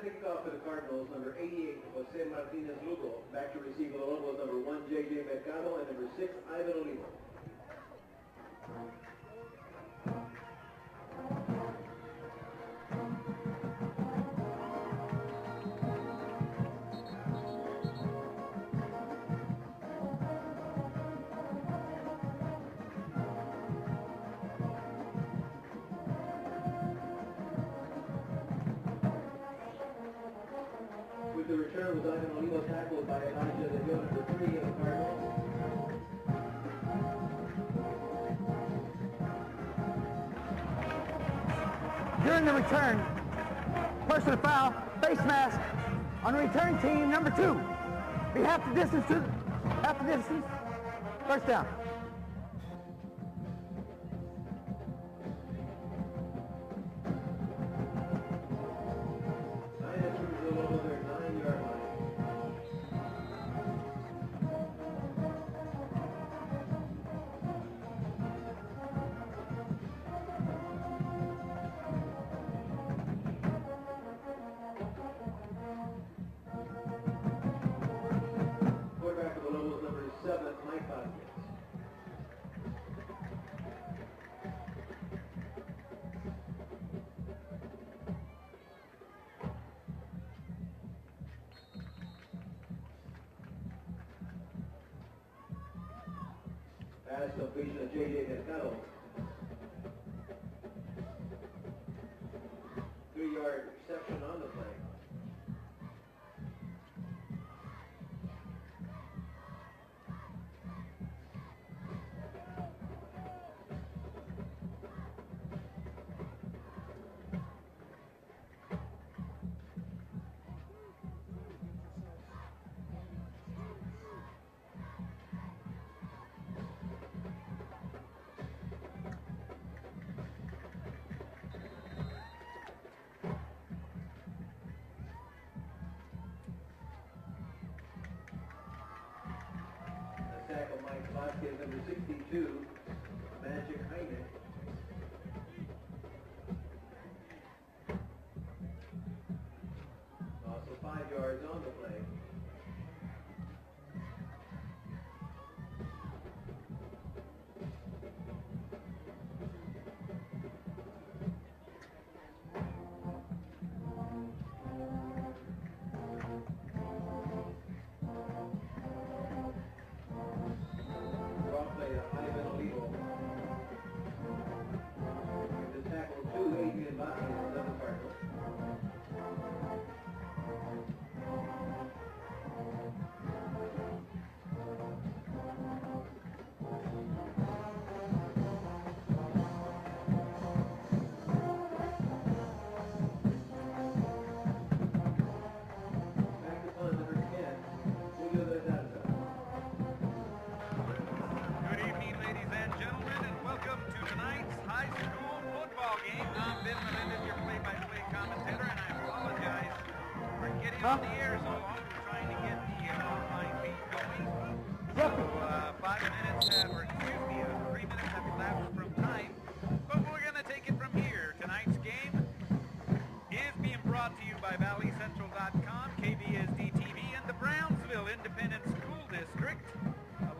kickoff for the Cardinals, number 88, Jose Martinez Lugo. Back to receive for the Lobos, number 1, J.J. Mercado, and number 6, Ivan Olivo. The return was Ivan Olivo, tackled by Elijah De Hill, number 3 of the Cardinals. During the return, personal foul, face mask on the return team, number 2. Be half the distance, first down. Pass completion of J.J. Mercado. 3-yard reception on the play. Tackle Mike Vasquez, number 62, Magic Hyman. Also 5 yards on the play. On the air so long, we're trying to get the online feed going. So 5 minutes or excuse me, 3 minutes have elapsed from time. But we're going to take it from here. Tonight's game is being brought to you by ValleyCentral.com, KBSD TV, and the Brownsville Independent School District,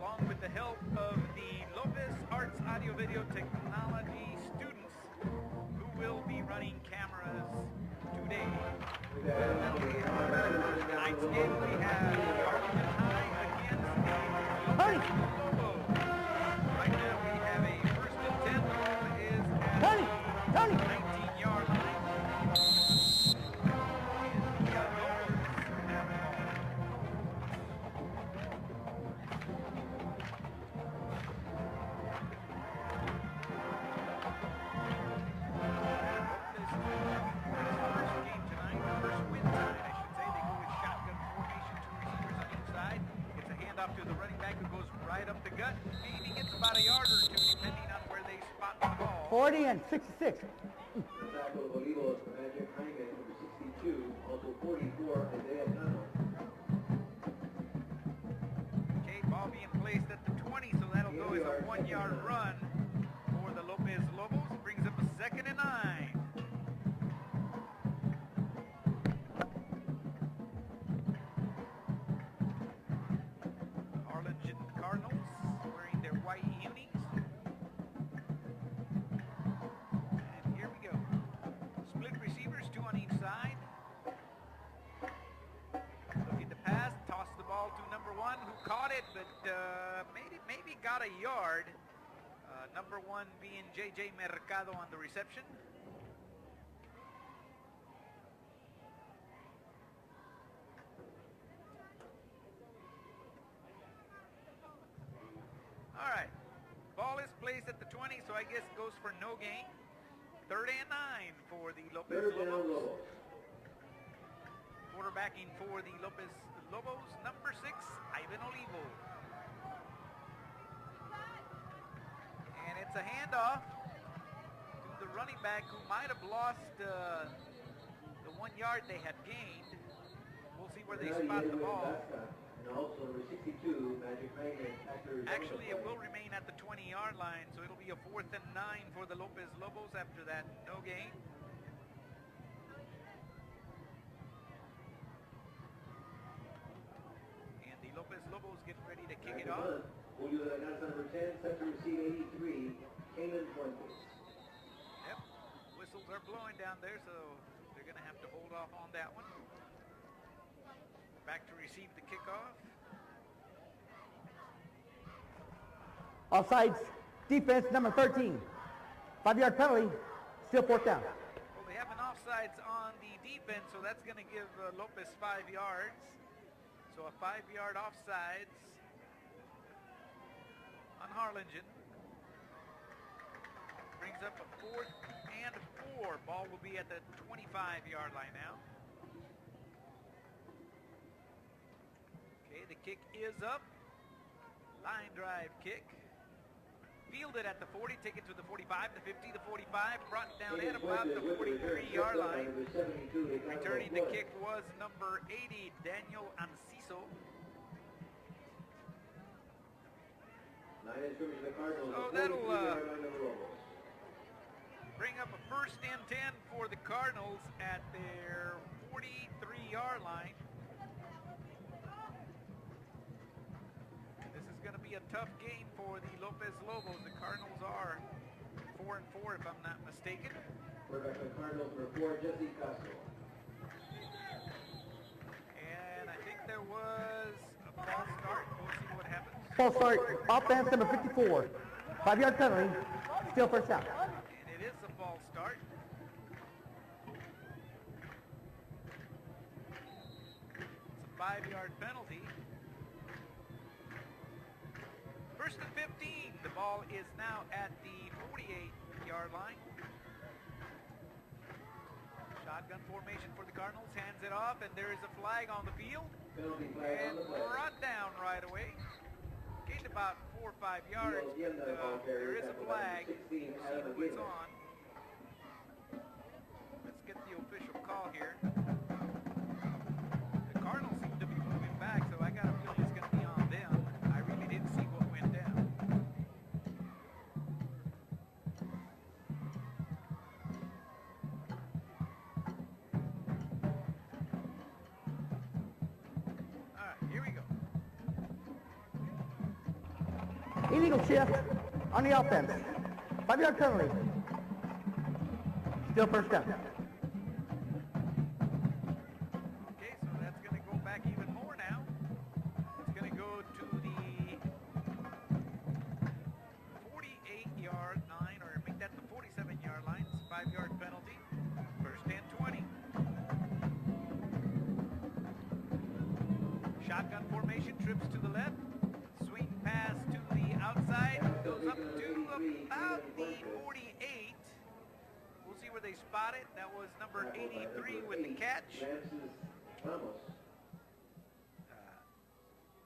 along with the help of the Lopez Arts Audio Video Technology students who will be running cameras today. Tonight's game we have Harlingen High against the Lopez Lobos. Right now we have a first and 10. Ball is at the 19-yard line. To the running back who goes right up the gut. Maybe gets about a yard or two depending on where they spot the ball. 40 and 66. The tackle of Olivo is Magic Hyman, number 62, also 44, Isaiah Cano. Okay, ball being placed at the 20, so that'll go as a 1-yard run for the Lopez Lobos. It brings up a 2nd and 9. did, but maybe got a yard. Number 1 being J.J. Mercado on the reception. All right. Ball is placed at the 20, so I guess goes for no gain. 3rd and 9 for the Lopez Lobos. Quarterbacking for the Lopez Lobos, number 6, Ivan Olivo. And it's a handoff to the running back who might have lost the 1 yard they had gained. We'll see where they spot the ball. And also number 62, Magic Magnet. Actually, it will remain at the 20-yard line, so it'll be a 4th and 9 for the Lopez Lobos after that no gain. And the Lopez Lobos getting ready to kick it off. Julio de la Garza, number 10, set to receive 83, Kanan Fuentes. Yep, whistles are blowing down there, so they're going to have to hold off on that one. Back to receive the kickoff. Offsides, defense, number 13. 5-yard penalty, still 4th down. Well, they have an offsides on the defense, so that's going to give Lopez 5 yards. So a 5-yard offsides on Harlingen. Brings up a 4th and 4. Ball will be at the 25-yard line now. Okay, the kick is up. Line drive kick. Fielded at the 40, take it to the 45, the 50, the 45, brought down at about the 43-yard line. Returning the kick was number 80, Daniel Anciso. So that'll bring up a 1st and 10 for the Cardinals at their 43-yard line. This is going to be a tough game for the Lopez Lobos. The Cardinals are 4-4 if I'm not mistaken. Quarterback for the Cardinals, number 4, Jesse Castro. And I think there was a false start. We'll see what happens. False start, offense, number 54. 5-yard penalty, still 1st down. And it is a false start. It's a 5-yard penalty. 1st and 15. The ball is now at the 48-yard line. Shotgun formation for the Cardinals. Hands it off, and there is a flag on the field. And brought down right away. Gained about 4 or 5 yards, but there is a flag. We'll see who it's on. Let's get the official call here. The Cardinals seem to be moving back, so I got a feeling it's going to be on them. I really didn't see what went down. All right, here we go. Illegal shift on the offense. 5-yard penalty. Still 1st down. Okay, so that's going to go back even more now. It's going to go to the 48-yard line, or make that the 47-yard line. It's a 5-yard penalty. 1st and 20. Shotgun formation, trips to the left. Swing pass to the outside. Goes up to about the 48. We'll see where they spot it. That was number 83 with the catch.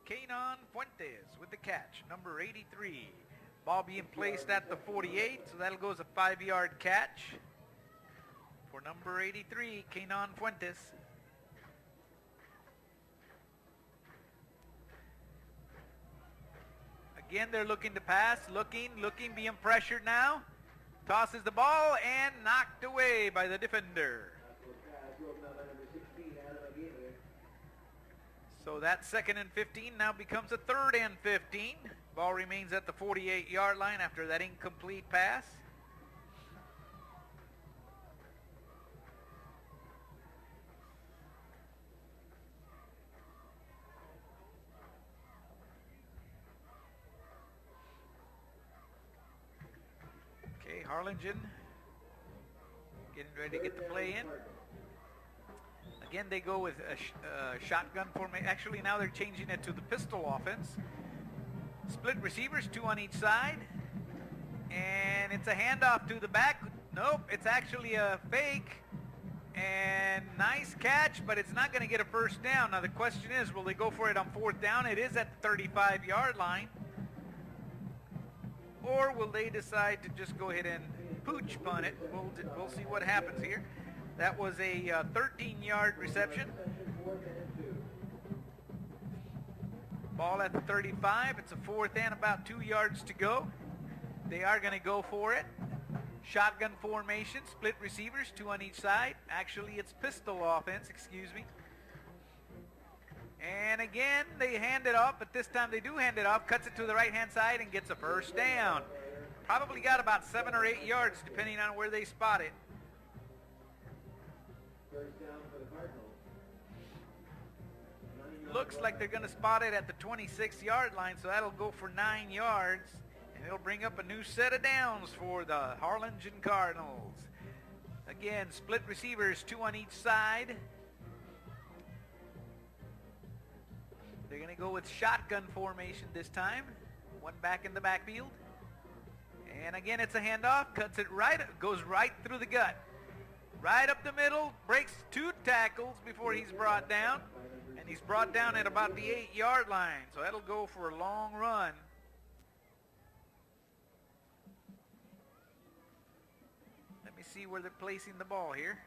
Kanan Fuentes with the catch, number 83. Ball being placed at the 48, so that'll go as a 5-yard catch for number 83, Kanan Fuentes. Again, they're looking to pass, looking, being pressured now. Tosses the ball and knocked away by the defender. So that 2nd and 15 now becomes a 3rd and 15. Ball remains at the 48-yard line after that incomplete pass. Harlingen getting ready to get the play in. Again, they go with a shotgun formation. Actually, now they're changing it to the pistol offense. Split receivers, 2 on each side. And it's a handoff to the back. Nope, it's actually a fake. And nice catch, but it's not going to get a first down. Now the question is, will they go for it on 4th down? It is at the 35-yard line. Or will they decide to just go ahead and pooch punt it? We'll see what happens here. That was a 13-yard reception. Ball at the 35. It's a 4th and about 2 yards to go. They are going to go for it. Shotgun formation, split receivers, 2 on each side. Actually, it's pistol offense, excuse me. And again, they hand it off, but this time they do hand it off, cuts it to the right-hand side and gets a first down. Probably got about 7 or 8 yards, depending on where they spot it. First down for the Cardinals. Looks like they're going to spot it at the 26-yard line, so that'll go for 9 yards. And it'll bring up a new set of downs for the Harlingen Cardinals. Again, split receivers, 2 on each side. They're going to go with shotgun formation this time. 1 back in the backfield. And again, it's a handoff. Cuts it right, goes right through the gut. Right up the middle, breaks 2 tackles before he's brought down. And he's brought down at about the 8-yard line. So that'll go for a long run. Let me see where they're placing the ball here.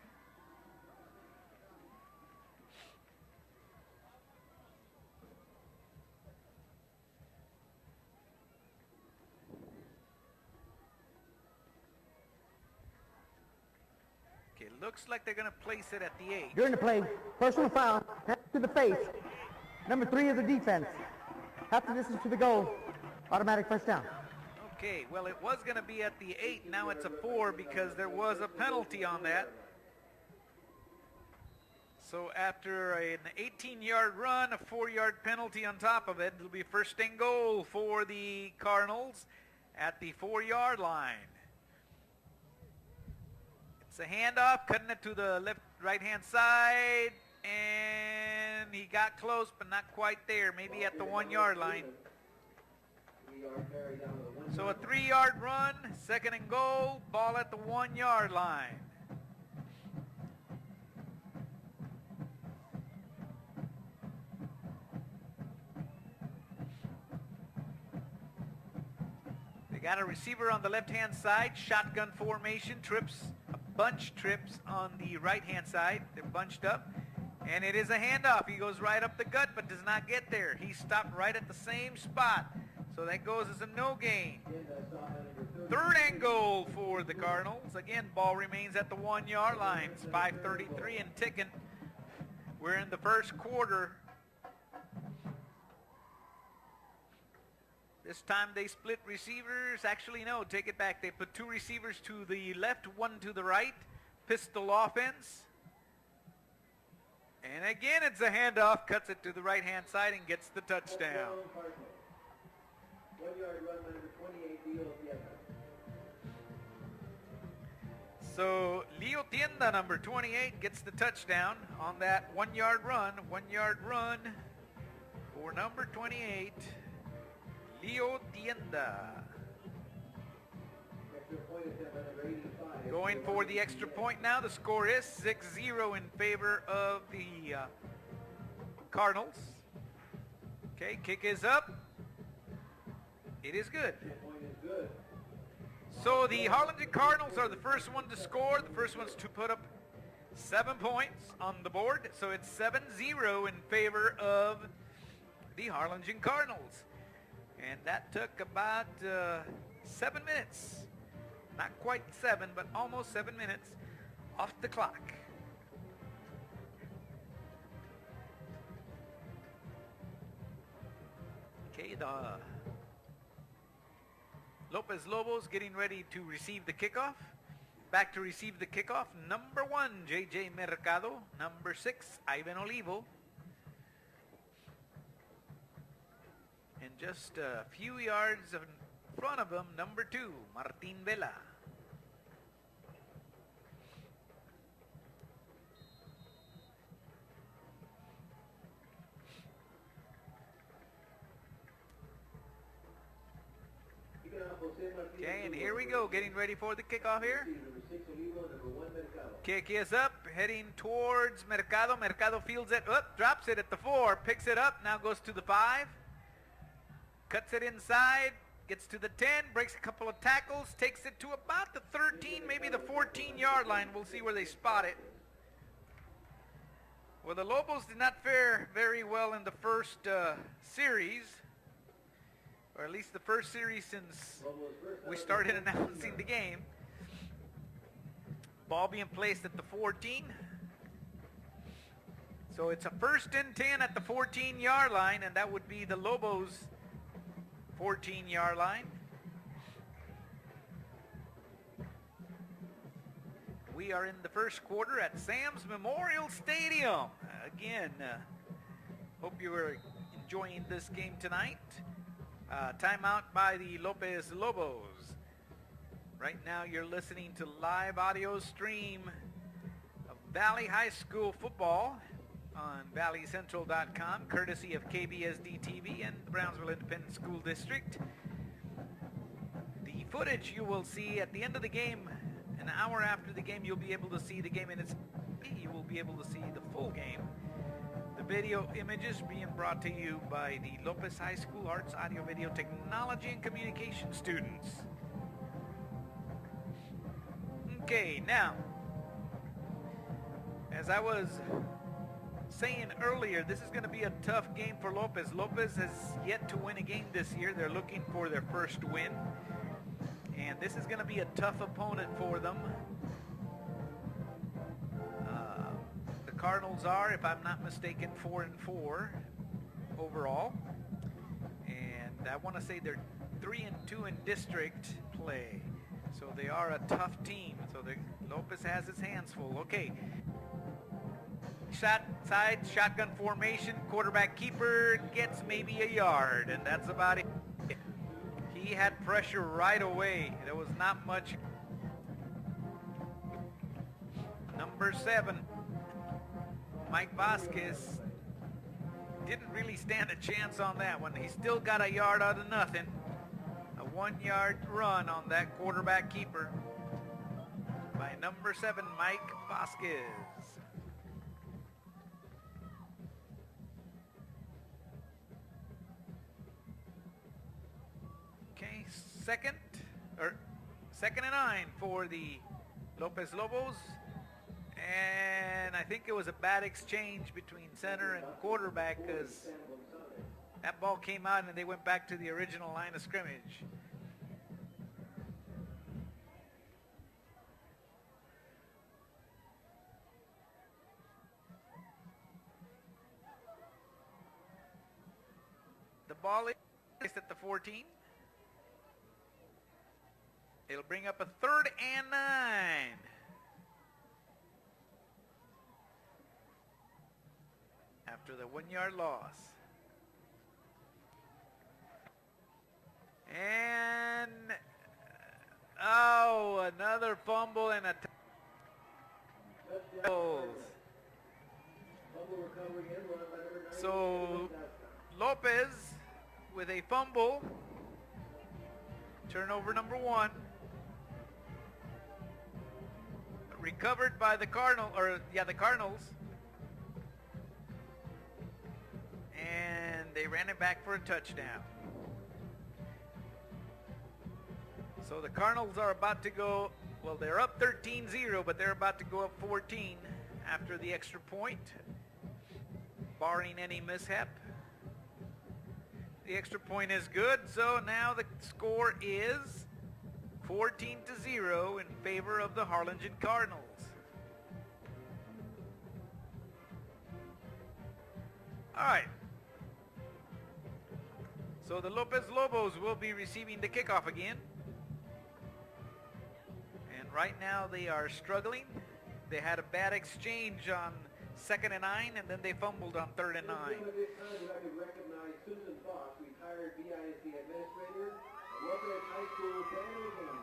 Okay, looks like they're going to place it at the 8. During the play, personal foul, hand to the face. Number 3 is the defense. Half the distance to the goal, automatic first down. Okay, well, it was going to be at the 8. Now it's a 4 because there was a penalty on that. So after an 18-yard run, a 4-yard penalty on top of it, it'll be first and goal for the Cardinals at the 4-yard line. It's a handoff, cutting it to the right-hand side, and he got close, but not quite there, maybe at the 1-yard line. So a 3-yard run, second and goal, ball at the 1-yard line. They got a receiver on the left-hand side, shotgun formation, bunch trips on the right-hand side. They're bunched up. And it is a handoff. He goes right up the gut, but does not get there. He stopped right at the same spot. So that goes as a no gain. Third and goal for the Cardinals. Again, ball remains at the 1-yard line. It's 5:33 and ticking. We're in the first quarter. This time they split receivers. Actually, no, take it back. They put 2 receivers to the left, 1 to the right. Pistol offense. And again, it's a handoff. Cuts it to the right-hand side and gets the touchdown. 1-yard run, number 28, Leo Tienda. So Leo Tienda, number 28, gets the touchdown on that 1-yard run. 1-yard run for number 28, Leo Tienda. Extra point attempt by number 85. Going for the extra point now. The score is 6-0 in favor of the Cardinals. Okay, kick is up. It is good. Point is good. So the Harlingen Cardinals are the first one to score, the first ones to put up 7 points on the board. So it's 7-0 in favor of the Harlingen Cardinals. And that took about 7 minutes. Not quite 7, but almost 7 minutes off the clock. Okay, the Lopez Lobos getting ready to receive the kickoff. Back to receive the kickoff, number 1, J.J. Mercado. Number 6, Ivan Olivo. And just a few yards in front of him, number 2, Martin Vela. Okay, and here we go, getting ready for the kickoff here. Kick is up, heading towards Mercado. Mercado fields it up, drops it at the 4, picks it up, now goes to the 5. Cuts it inside, gets to the 10, breaks a couple of tackles, takes it to about the 13, maybe the 14-yard line. We'll see where they spot it. Well, the Lobos did not fare very well in the first series, or at least the first series since we started announcing the game. Ball being placed at the 14. So it's a 1st and 10 at the 14-yard line, and that would be the Lobos' 14-yard line. We are in the first quarter at Sam's Memorial Stadium. Again, hope you are enjoying this game tonight. Timeout by the Lopez Lobos. Right now you're listening to live audio stream of Valley High School football on valleycentral.com, courtesy of KBSD-TV and the Brownsville Independent School District. The footage you will see at the end of the game, an hour after the game, you'll be able to see the game in its... You will be able to see the full game. The video images being brought to you by the Lopez High School Arts, Audio, Video, Technology, and Communication students. Okay, now, as I was saying earlier, this is going to be a tough game for Lopez. Lopez has yet to win a game this year. They're looking for their first win, and this is going to be a tough opponent for them. The Cardinals are, if I'm not mistaken, 4-4 overall, and I want to say they're 3-2 in district play. So they are a tough team. So Lopez has his hands full. Okay. Shotgun formation. Quarterback keeper gets maybe a yard, and that's about it. He had pressure right away. There was not much. Number 7, Mike Vasquez, didn't really stand a chance on that one. He still got a yard out of nothing. 1-yard run on that quarterback keeper by number 7, Mike Vasquez. Okay, second and 9 for the Lopez Lobos. And I think it was a bad exchange between center and quarterback, because that ball came out and they went back to the original line of scrimmage. The ball is at the 14. It'll bring up a 3rd and 9. After the 1-yard loss. And, oh, another fumble and a So Lopez with a fumble, turnover number 1, recovered by the Cardinals, and they ran it back for a touchdown. So the Cardinals are about to go, well, they're up 13-0, but they're about to go up 14 after the extra point, barring any mishap. The extra point is good, so now the score is 14-0 in favor of the Harlingen Cardinals. All right. So the Lopez Lobos will be receiving the kickoff again. And right now they are struggling. They had a bad exchange on 2nd and 9, and then they fumbled on 3rd and 9. Susan Fox, retired BISD administrator at Lopez High School, Harlingen.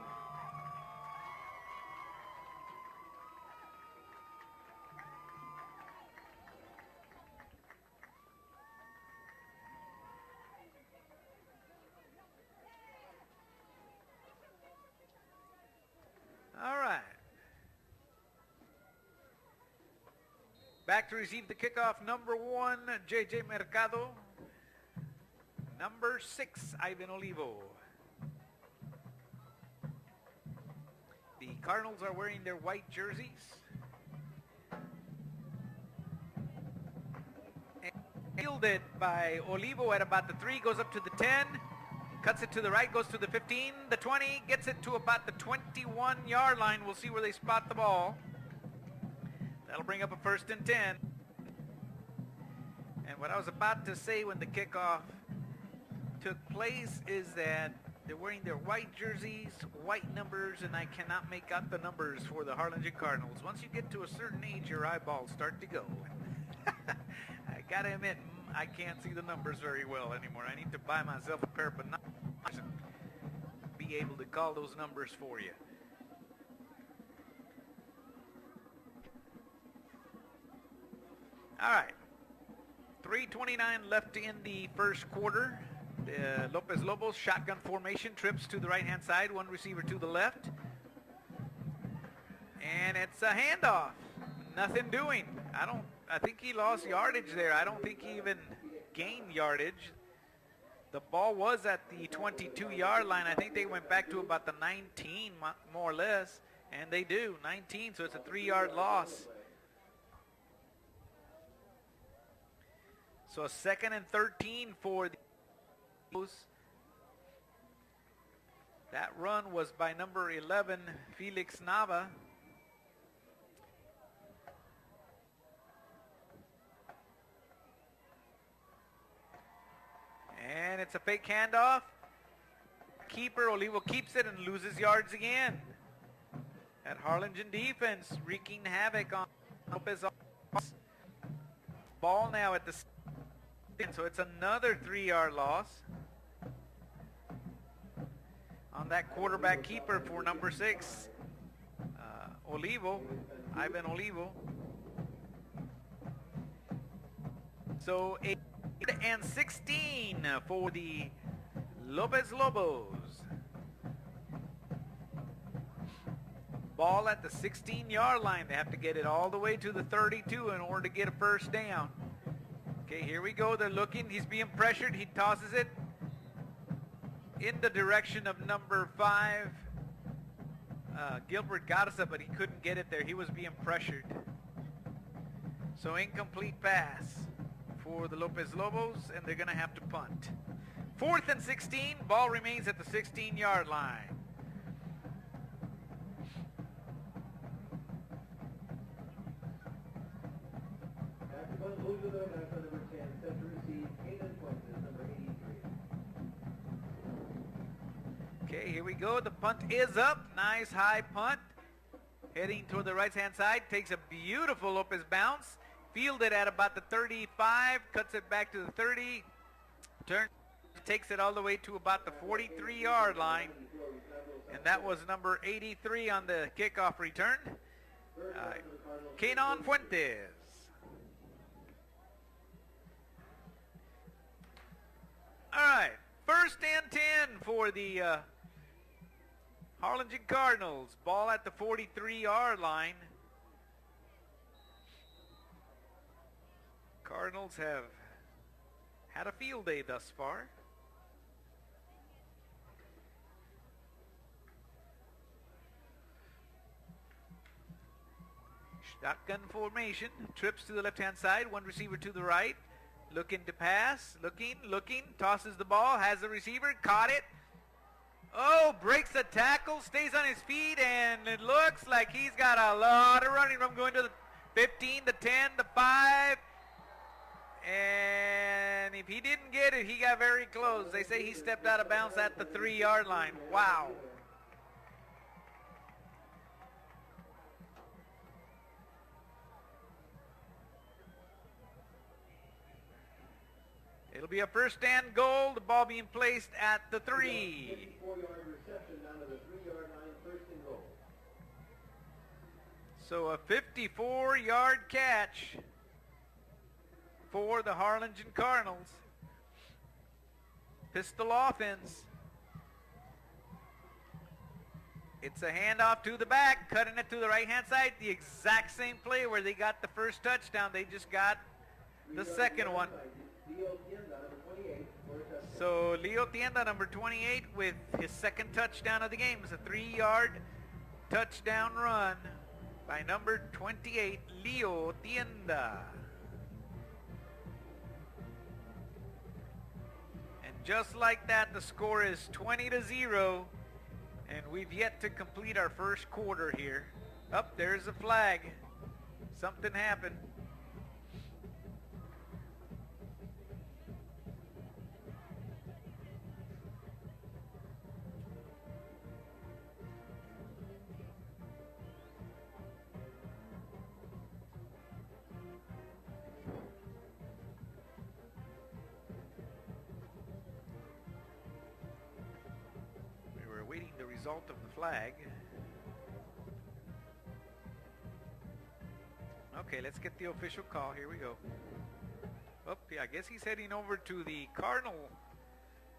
Back to receive the kickoff, number 1, J.J. Mercado. Number 6, Ivan Olivo. The Cardinals are wearing their white jerseys. And fielded by Olivo at about the 3, goes up to the 10, cuts it to the right, goes to the 15, the 20, gets it to about the 21-yard line. We'll see where they spot the ball. That'll bring up a 1st and 10. And what I was about to say when the kickoff took place is that they're wearing their white jerseys, white numbers, and I cannot make out the numbers for the Harlingen Cardinals. Once you get to a certain age, your eyeballs start to go. I gotta admit, I can't see the numbers very well anymore. I need to buy myself a pair of binoculars and be able to call those numbers for you. All right, 3:29 left in the first quarter. Lopez Lobos shotgun formation, trips to the right-hand side, one receiver to the left. And it's a handoff. Nothing doing. I think he lost yardage there. I don't think he even gained yardage. The ball was at the 22-yard line. I think they went back to about the 19, more or less. And they do, 19, so it's a 3-yard loss. So a 2nd and 13 for the Eagles. That run was by number 11, Felix Nava. And it's a fake handoff. Keeper Olivo keeps it and loses yards again. That Harlingen defense wreaking havoc on Lopez. Ball now at the, so it's another 3-yard loss on that quarterback keeper for number 6, Olivo, Ivan Olivo. So 8 and 16 for the Lopez Lobos. Ball at the 16-yard line. They have to get it all the way to the 32 in order to get a first down. Okay, here we go. They're looking. He's being pressured. He tosses it in the direction of number 5. Gilbert Garza, but he couldn't get it there. He was being pressured. So incomplete pass for the Lopez Lobos, and they're going to have to punt. 4th and 16. Ball remains at the 16-yard line. Okay, here we go. The punt is up. Nice high punt. Heading toward the right-hand side. Takes a beautiful Lopez bounce. Fielded at about the 35. Cuts it back to the 30. Turns, takes it all the way to about the 43-yard line. And that was number 83 on the kickoff return. Kenan Fuentes. All right. 1st and 10 for the Harlingen Cardinals. Ball at the 43-yard line. Cardinals have had a field day thus far. Shotgun formation. Trips to the left-hand side. One receiver to the right. Looking to pass. Looking. Tosses the ball. Has the receiver. Caught it. Oh, breaks the tackle. Stays on his feet. And it looks like he's got a lot of running room going to the 15, the 10, the 5. And if he didn't get it, he got very close. They say he stepped out of bounds at the 3-yard line. Wow. It'll be a 1st and goal. The ball being placed at the 3. 54-yard reception down to the 3-yard line, 1st and goal. So a 54-yard catch for the Harlingen Cardinals. Pistol offense. It's a handoff to the back, cutting it to the right-hand side. The exact same play where they got the first touchdown. They just got the second one. So Leo Tienda, number 28, with his second touchdown of the game. It's a 3-yard touchdown run by number 28, Leo Tienda. And just like that, the score is 20-0, and we've yet to complete our first quarter here. Up, there's a flag. Something happened. Result of the flag. Okay, let's get the official call. Here we go. Oh, yeah, I guess he's heading over to the Cardinal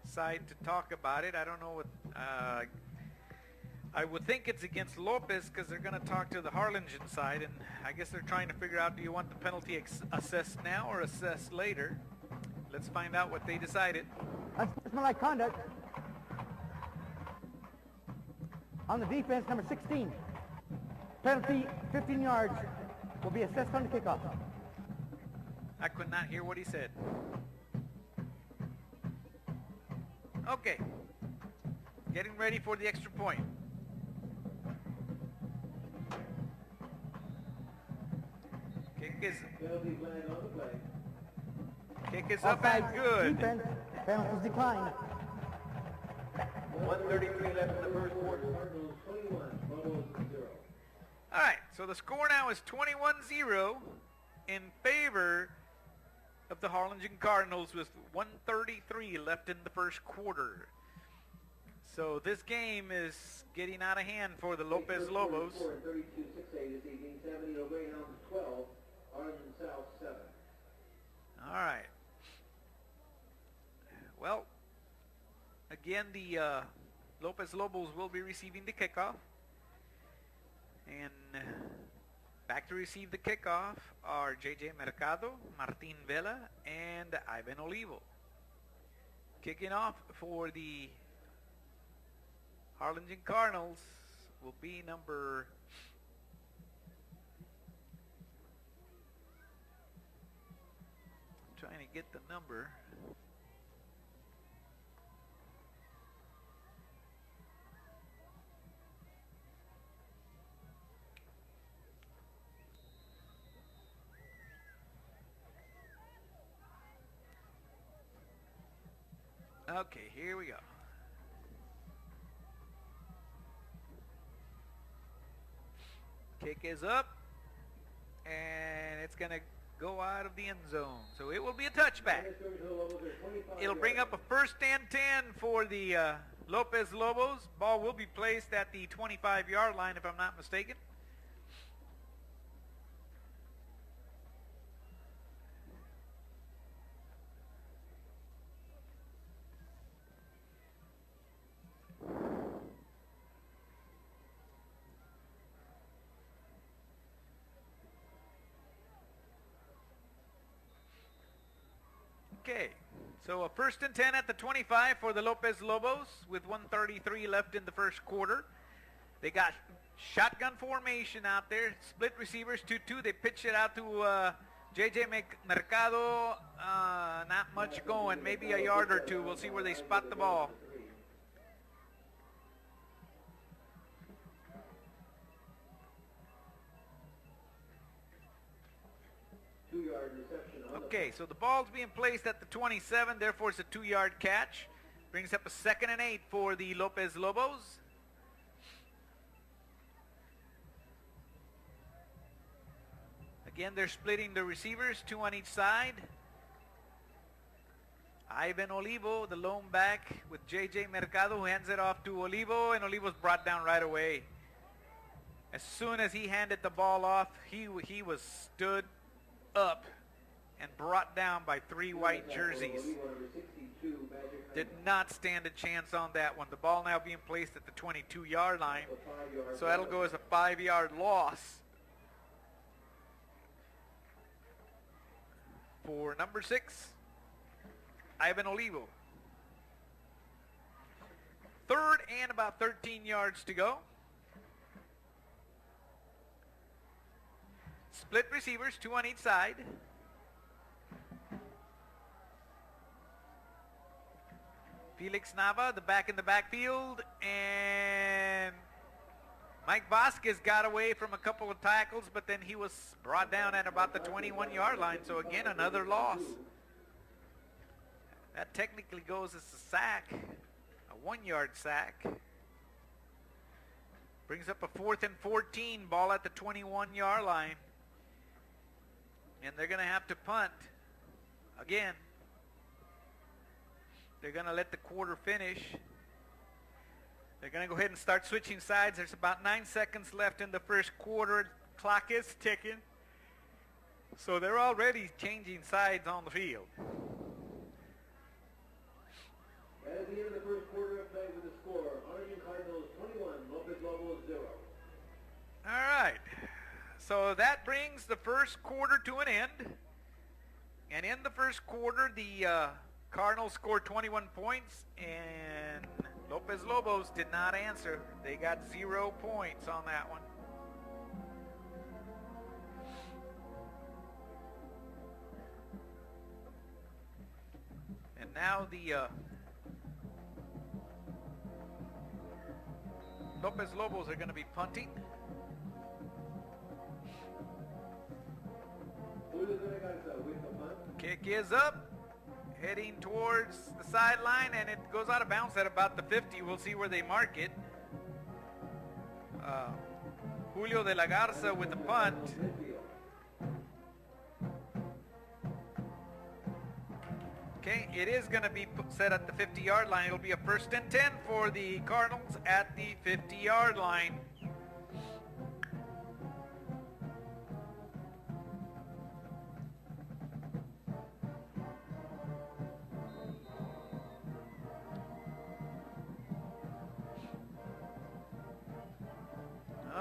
side to talk about it. I don't know what. I would think it's against Lopez because they're going to talk to the Harlingen side, and I guess they're trying to figure out, do you want the penalty assessed now or assessed later? Let's find out what they decided. Unsportsmanlike conduct on the defense, number 16. Penalty, 15 yards, will be assessed on the kickoff. I could not hear what he said. Okay. Getting ready for the extra point. Kick is up and good. Defense, penalties declined. 1:33 left in the first quarter. Cardinals 21, Buffaloes 0. All right, so the score now is 21-0 in favor of the Harlingen Cardinals with 1:33 left in the first quarter. So this game is getting out of hand for the Lopez Lobos. 32-6A this evening. 70 Greyhounds 12, Harlingen South 7. All right. Well, again, the Lopez Lobos will be receiving the kickoff. And back to receive the kickoff are J.J. Mercado, Martin Vela, and Ivan Olivo. Kicking off for the Harlingen Cardinals will be number trying to get the number. Okay, here we go. Kick is up, and it's going to go out of the end zone. So it will be a touchback. It'll bring up a 1st and 10 for the Lopez Lobos. Ball will be placed at the 25-yard line, if I'm not mistaken. Okay, so a 1st and 10 at the 25 for the Lopez Lobos with 1:33 left in the first quarter. They got shotgun formation out there, split receivers 2-2. They pitch it out to J.J. Mercado. Not much going, maybe a yard or two. We'll see where they spot the ball. Okay, so the ball's being placed at the 27, therefore it's a 2-yard catch. Brings up a 2nd and 8 for the Lopez Lobos. Again, they're splitting the receivers, 2 on each side. Ivan Olivo, the lone back, with J.J. Mercado, who hands it off to Olivo, and Olivo's brought down right away. As soon as he handed the ball off, he was stood up and brought brought down by 3 white jerseys. Did not stand a chance on that one. The ball now being placed at the 22-yard line. So that'll go as a 5-yard loss for number 6, Ivan Olivo. 3rd and about 13 yards to go. Split receivers, 2 on each side. Felix Nava, the back in the backfield, and Mike Vasquez got away from a couple of tackles, but then he was brought down at about the 21-yard line. So again, another loss. That technically goes as a sack, a 1-yard sack. Brings up a 4th and 14, ball at the 21-yard line. And they're going to have to punt again. They're going to let the quarter finish. They're going to go ahead and start switching sides. There's about 9 seconds left in the first quarter. Clock is ticking. So they're already changing sides on the field. At the end of the first quarter of play with the score, Harlingen Cardinals 21, Lopez Lobos 0. All right. So that brings the first quarter to an end. And in the first quarter, the Cardinals scored 21 points, and Lopez Lobos did not answer. They got 0 points on that one. And now the Lopez Lobos are going to be punting. Kick is up, heading towards the sideline, and it goes out of bounds at about the 50. We'll see where they mark it. Julio de la Garza with the punt. Okay, it is going to be set at the 50-yard line. It'll be a 1st and 10 for the Cardinals at the 50-yard line.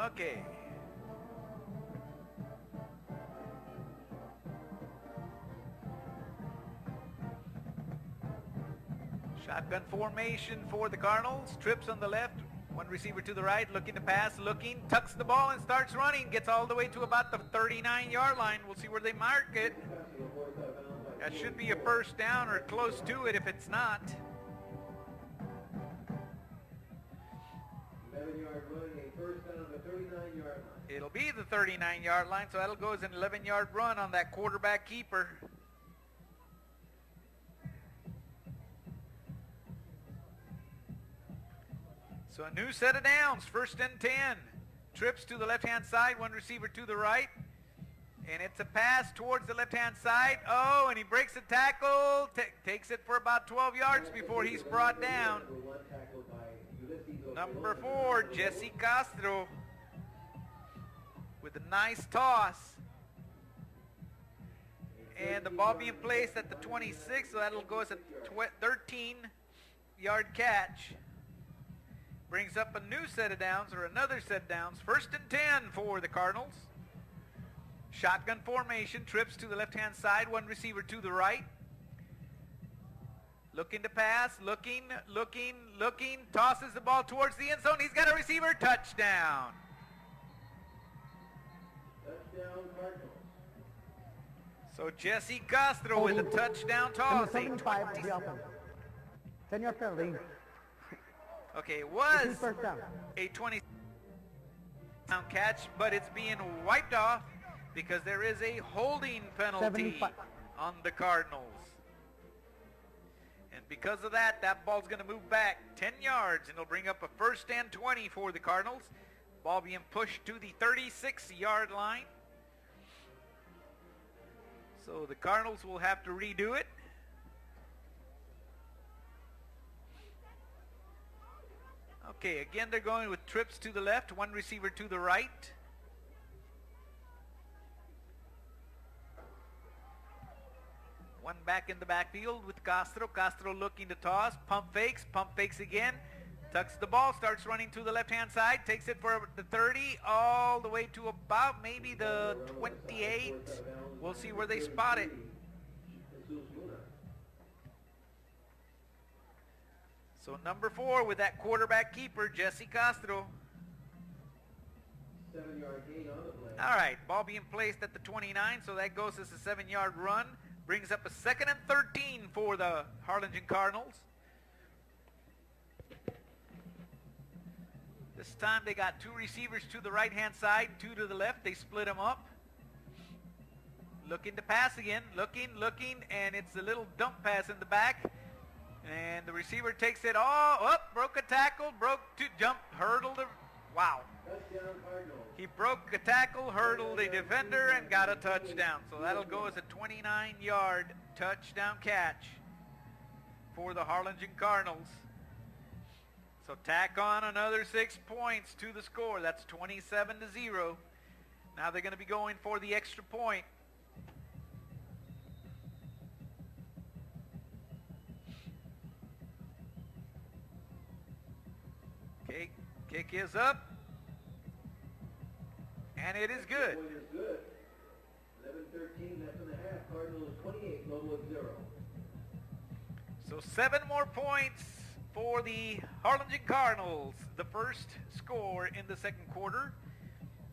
Okay. Shotgun formation for the Cardinals. Trips on the left, 1 receiver to the right, looking to pass, looking, tucks the ball and starts running. Gets all the way to about the 39-yard line. We'll see where they mark it. That should be a 1st down or close to it if it's not. 11-yard run, a 1st down on the 39-yard line. It'll be the 39-yard line, so that'll go as an 11-yard run on that quarterback keeper. So a new set of downs, 1st and 10. Trips to the left-hand side, 1 receiver to the right. And it's a pass towards the left-hand side. Oh, and he breaks the tackle, takes it for about 12 yards before he's brought down. Number 4, Jesse Castro with a nice toss. And the ball being placed at the 26, so that'll go as a 13-yard catch. Brings up a new set of downs, or another set of downs. 1st and 10 for the Cardinals. Shotgun formation, trips to the left-hand side, 1 receiver to the right. Looking to pass, looking, tosses the ball towards the end zone. He's got a receiver, touchdown. Touchdown Cardinals. So Jesse Castro with a touchdown toss. 10-yard penalty. Okay, it was 1st down. a 20-down catch, but it's being wiped off because there is a holding penalty 75. on the Cardinals. And because of that, that ball's going to move back 10 yards, and it'll bring up a 1st and 20 for the Cardinals. Ball being pushed to the 36-yard line. So the Cardinals will have to redo it. Okay, again, they're going with trips to the left, 1 receiver to the right. One back in the backfield with Castro. Castro looking to toss. Pump fakes again. Tucks the ball, starts running to the left-hand side, takes it for the 30, all the way to about maybe the 28. We'll see where they spot it. So number 4 with that quarterback keeper, Jesse Castro. 7-yard gain on the play. All right, ball being placed at the 29, so that goes as a 7-yard run. Brings up a 2nd and 13 for the Harlingen Cardinals. This time they got 2 receivers to the right-hand side, 2 to the left. They split them up. Looking to pass again. Looking, and it's a little dump pass in the back. And the receiver takes it all up, broke a tackle, hurdled. Wow. Touchdown Cardinals. He broke a tackle, hurdled a defender, and got a touchdown. So that'll go as a 29-yard touchdown catch for the Harlingen Cardinals. So tack on another 6 points to the score. That's 27-0. Now they're going to be going for the extra point. Okay, kick is up. And it is good. Point is good. 11-13 left in the half. Cardinals 28, Lopez 0. So 7 more points for the Harlingen Cardinals. The first score in the second quarter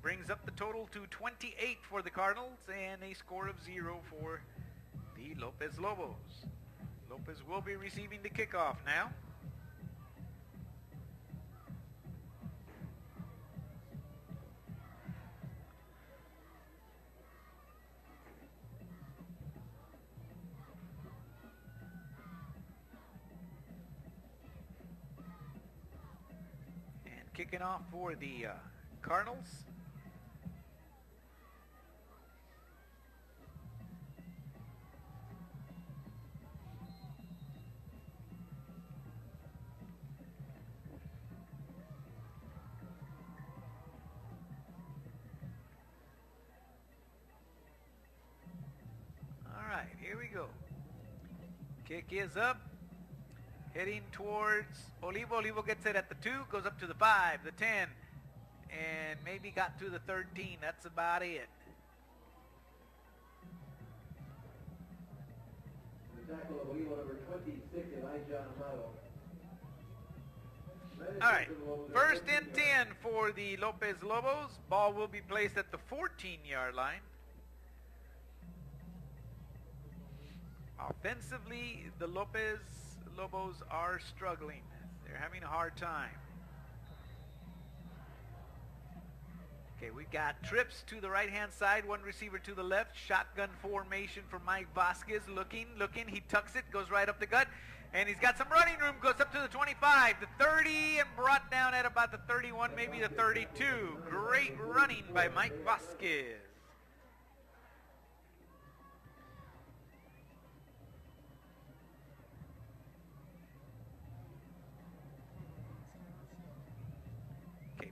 brings up the total to 28 for the Cardinals and a score of 0 for the Lopez Lobos. Lopez will be receiving the kickoff now. Kicking off for the Cardinals. All right, here we go. Kick is up. Heading towards Olivo. Olivo gets it at the 2, goes up to the 5, the 10, and maybe got to the 13. That's about it. The tackle of Olivo, number 26, Elijah Amado. All right, 1st and 10 for the Lopez Lobos. Ball will be placed at the 14-yard line. Offensively, the Lopez Lobos are struggling. They're having a hard time. Okay, we got trips to the right-hand side, 1 receiver to the left, shotgun formation for Mike Vasquez, looking, he tucks it, goes right up the gut, and he's got some running room, goes up to the 25, the 30, and brought down at about the 31, maybe the 32. Great running by Mike Vasquez.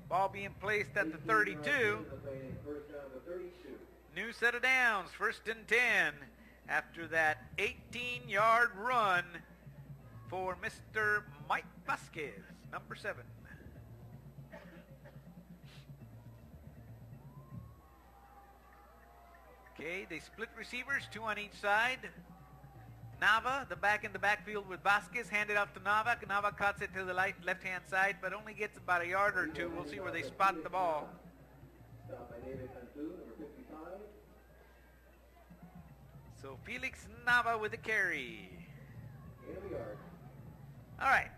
Ball being placed at the 32. New set of downs, 1st and 10. After that 18-yard run for Mr. Mike Vasquez, number 7. Okay, they split receivers, 2 on each side. Nava, the back in the backfield with Vasquez, handed off to Nava. Nava cuts it to the left-hand side, but only gets about a yard or 2. We'll see where they spot the ball. Stopped by David Cantu, number 55. So Felix Nava with the carry. Gain of a yard. All right.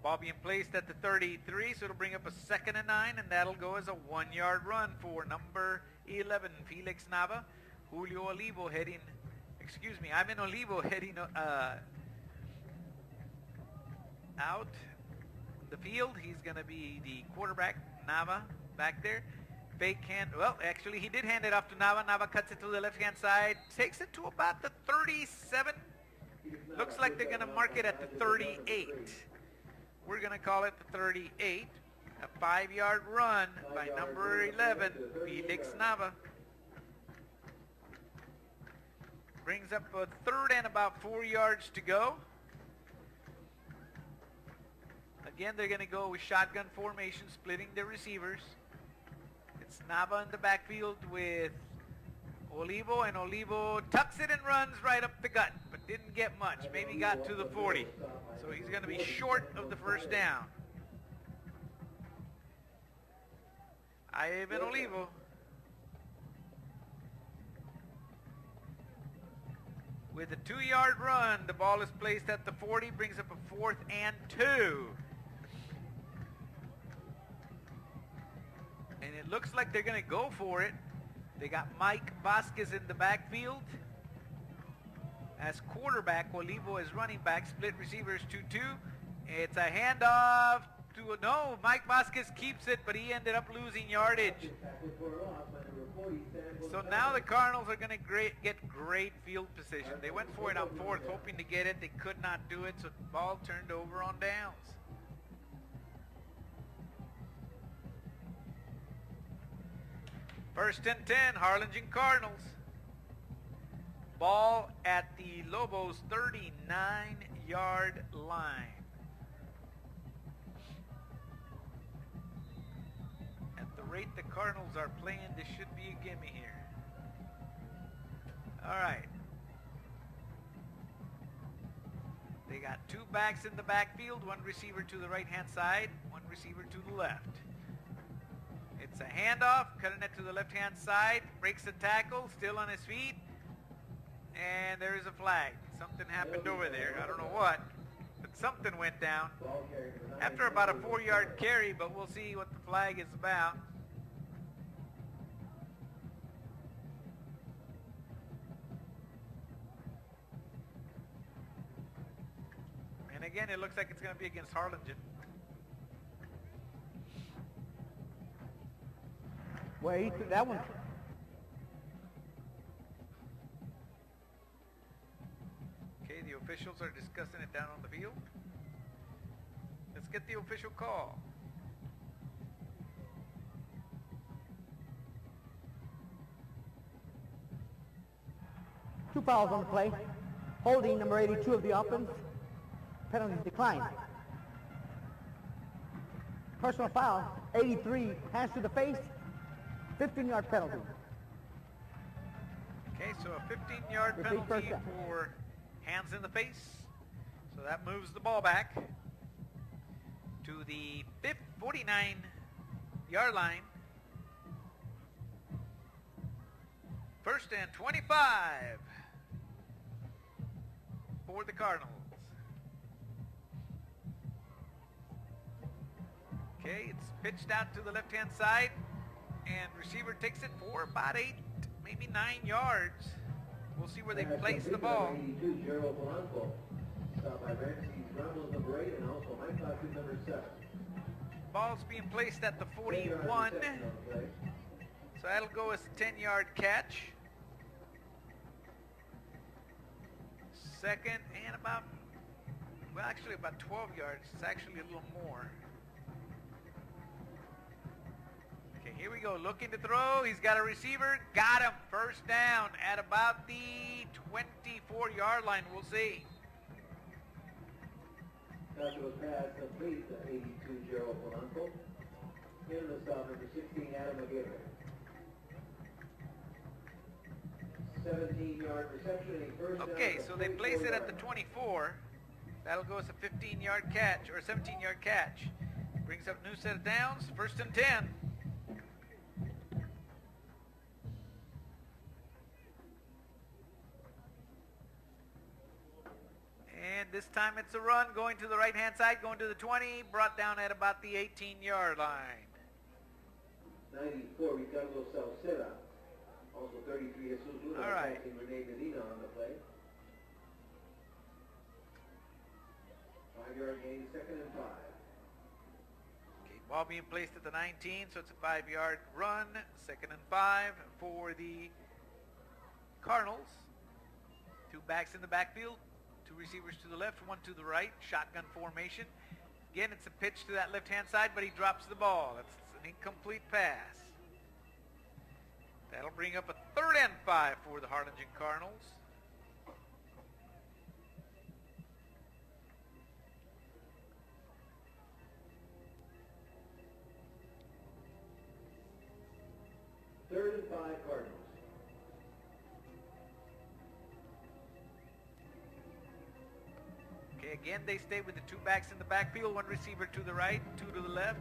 Ball being placed at the 33, so it'll bring up a 2nd and 9, and that'll go as a 1-yard run for number 11, Felix Nava. Julio Olivo heading... Ivan Olivo heading out the field. He's going to be the quarterback, Nava, back there. Fake hand. Well, actually, he did hand it off to Nava. Nava cuts it to the left-hand side. Takes it to about the 37. Looks like they're going to mark it at the 38. We're going to call it the 38. A 5-yard run by number 11, Felix Nava. brings up a third and about 4 yards to go. Again, they're going to go with shotgun formation, splitting the receivers. It's Nava in the backfield with Olivo, and Olivo tucks it and runs right up the gut, but didn't get much. Maybe got to the 40. So he's going to be short of the first down. Ivan Olivo. With a 2-yard run, the ball is placed at the 40, brings up a 4th and 2. And it looks like they're going to go for it. They got Mike Vasquez in the backfield as quarterback. Olivo is running back. Split receivers 2-2. It's a handoff to no. Mike Vasquez keeps it, but he ended up losing yardage. So now the Cardinals are going to get great field position. They went for it on 4th, hoping to get it. They could not do it, so the ball turned over on downs. First and 10, Harlingen Cardinals. Ball at the Lobos 39-yard line. At the rate the Cardinals are playing, this should be a gimme here. All right. They got 2 backs in the backfield, 1 receiver to the right-hand side, 1 receiver to the left. It's a handoff, cutting it to the left-hand side, breaks the tackle, still on his feet, and there is a flag. Something happened over there. I don't know what, but something went down. After about a 4-yard carry, but we'll see what the flag is about. And again, it looks like it's going to be against Harlingen. Wait, that one. Okay, the officials are discussing it down on the field. Let's get the official call. Two fouls on the play. Holding number 82 of the offense. Penalty declined. Personal foul, 83, hands to the face, 15-yard penalty. Okay, so a 15-yard penalty for hands in the face. So that moves the ball back to the 49-yard line. First and 25 for the Cardinals. Okay, it's pitched out to the left-hand side, and receiver takes it for about 8, maybe 9 yards. We'll see where they place the ball. Ball's being placed at the 41. So that'll go as a 10-yard catch. Second and about, well, actually about 12 yards. It's actually a little more. Okay, here we go. Looking to throw. He's got a receiver. Got him. First down at about the 24-yard line. We'll see. That was pass complete to 82 Gerald Polanco. In the stop, number 16, Adam McGivern. 17-yard reception. Okay, so they place it at the 24. That'll go as a 15-yard catch, or a 17-yard catch. Brings up new set of downs. First and 10. And this time it's a run, going to the right-hand side, going to the 20, brought down at about the 18-yard line. 94, Ricardo Salceda. Also 33, Jesus Luna. All right. Renee Medina on the play. 5-yard gain, second and 5. Okay, ball being placed at the 19, so it's a 5-yard run. Second and 5 for the Cardinals. 2 backs in the backfield. 2 receivers to the left, 1 to the right, shotgun formation. Again, it's a pitch to that left-hand side, but he drops the ball. That's an incomplete pass. That'll bring up a 3rd and 5 for the Harlingen Cardinals. Okay, again, they stay with the two backs in the backfield, one receiver to the right, two to the left.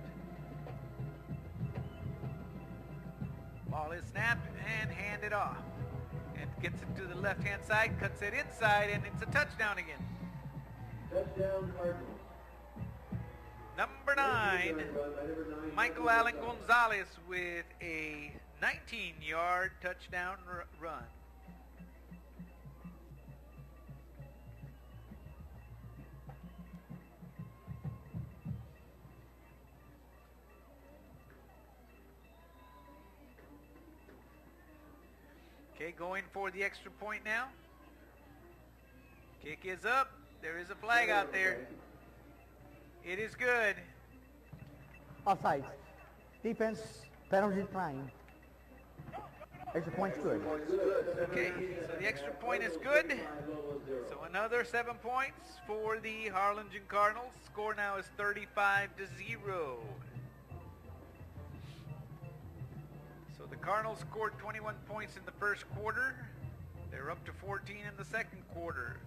Ball is snapped and handed off. And gets it to the left-hand side, cuts it inside, and it's a touchdown again. Touchdown Cardinals. Number 9, Michael Allen Gonzalez with a 19-yard touchdown run. Okay, going for the extra point now. Kick is up. There is a flag out there. It is good. Offsides. Defense, penalty decline. Extra point's good. Okay, so the extra point is good. So another 7 points for the Harlingen Cardinals. Score now is 35-0. So the Cardinals scored 21 points in the first quarter. They're up to 14 in the second quarter.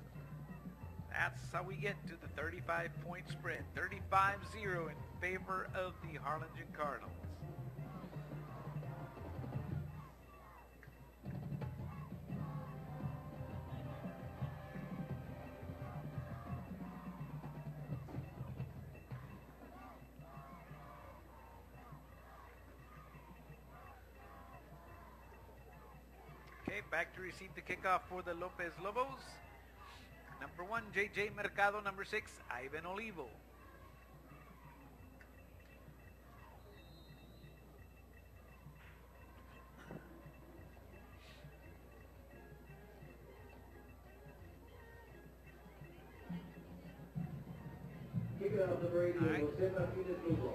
That's how we get to the 35-point spread. 35-0 in favor of the Harlingen Cardinals. Okay, back to receive the kickoff for the Lopez Lobos. Number 1, J.J. Mercado. Number 6, Ivan Olivo. Kick it off number 80, All right. Jose Martinez Lugo.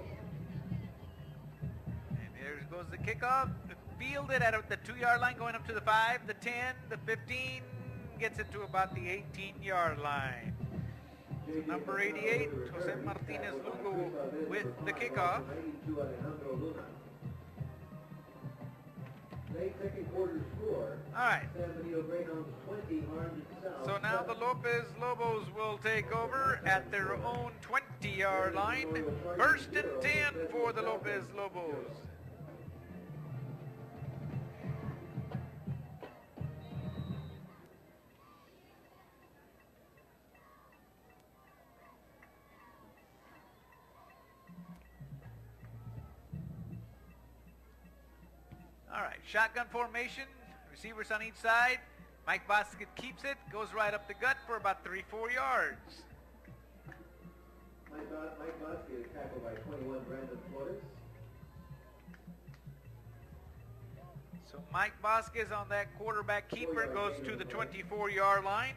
And there goes the kickoff. Fielded at the 2-yard line, going up to the 5, the 10, the 15, gets it to about the 18-yard line. So number 88, Jose Martinez Lugo with the kickoff. Late second quarter score. All right. San Benito Greyhounds 20, Harlingen South. So now the Lopez Lobos will take over at their own 20-yard line. First and 10 for the Lopez Lobos. All right, shotgun formation, receivers on each side. Mike Basket keeps it, goes right up the gut for about 3-4 yards. Mike Basket is tackled by 21, Brandon Flores. So Mike Vasquez on that quarterback keeper goes to the 24-yard line.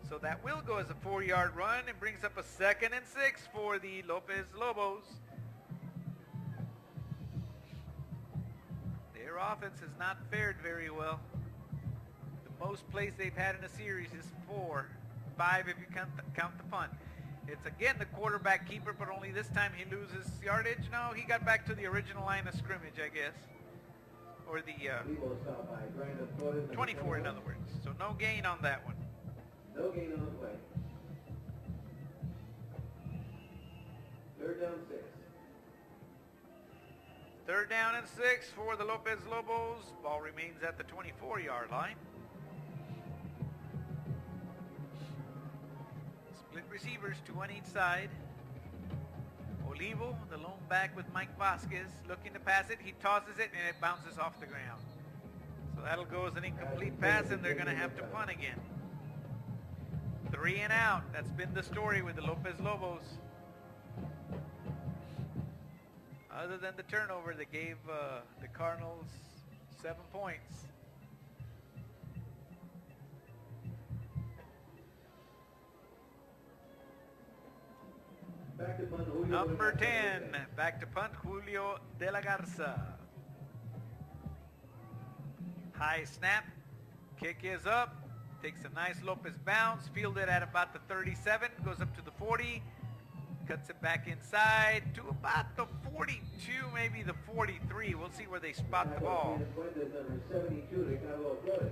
So that will go as a 4-yard run and brings up a 2nd and 6 for the Lopez Lobos. Their offense has not fared very well. The most plays they've had in a series is 4. 5 if you count the punt. It's again the quarterback keeper, but only this time he loses yardage. No, he got back to the original line of scrimmage, I guess. Or the 24, in other words. So no gain on that one. No gain on the play. 3rd down 6. 3rd down and 6 for the Lopez Lobos. Ball remains at the 24-yard line. Split receivers, 2 on each side. Olivo, the lone back with Mike Vasquez, looking to pass it. He tosses it and it bounces off the ground. So that'll go as an incomplete pass and they're going to have to punt again. 3 and out. That's been the story with the Lopez Lobos. Other than the turnover that gave the Cardinals 7 points. Back to punt, Julio Number de la 10, Garza. back to punt, Julio de la Garza. High snap, kick is up, takes a nice Lopez bounce, fielded at about the 37, goes up to the 40, cuts it back inside to about the 42, maybe the 43. We'll see where they spot the ball. Number 72, Ricardo Flores.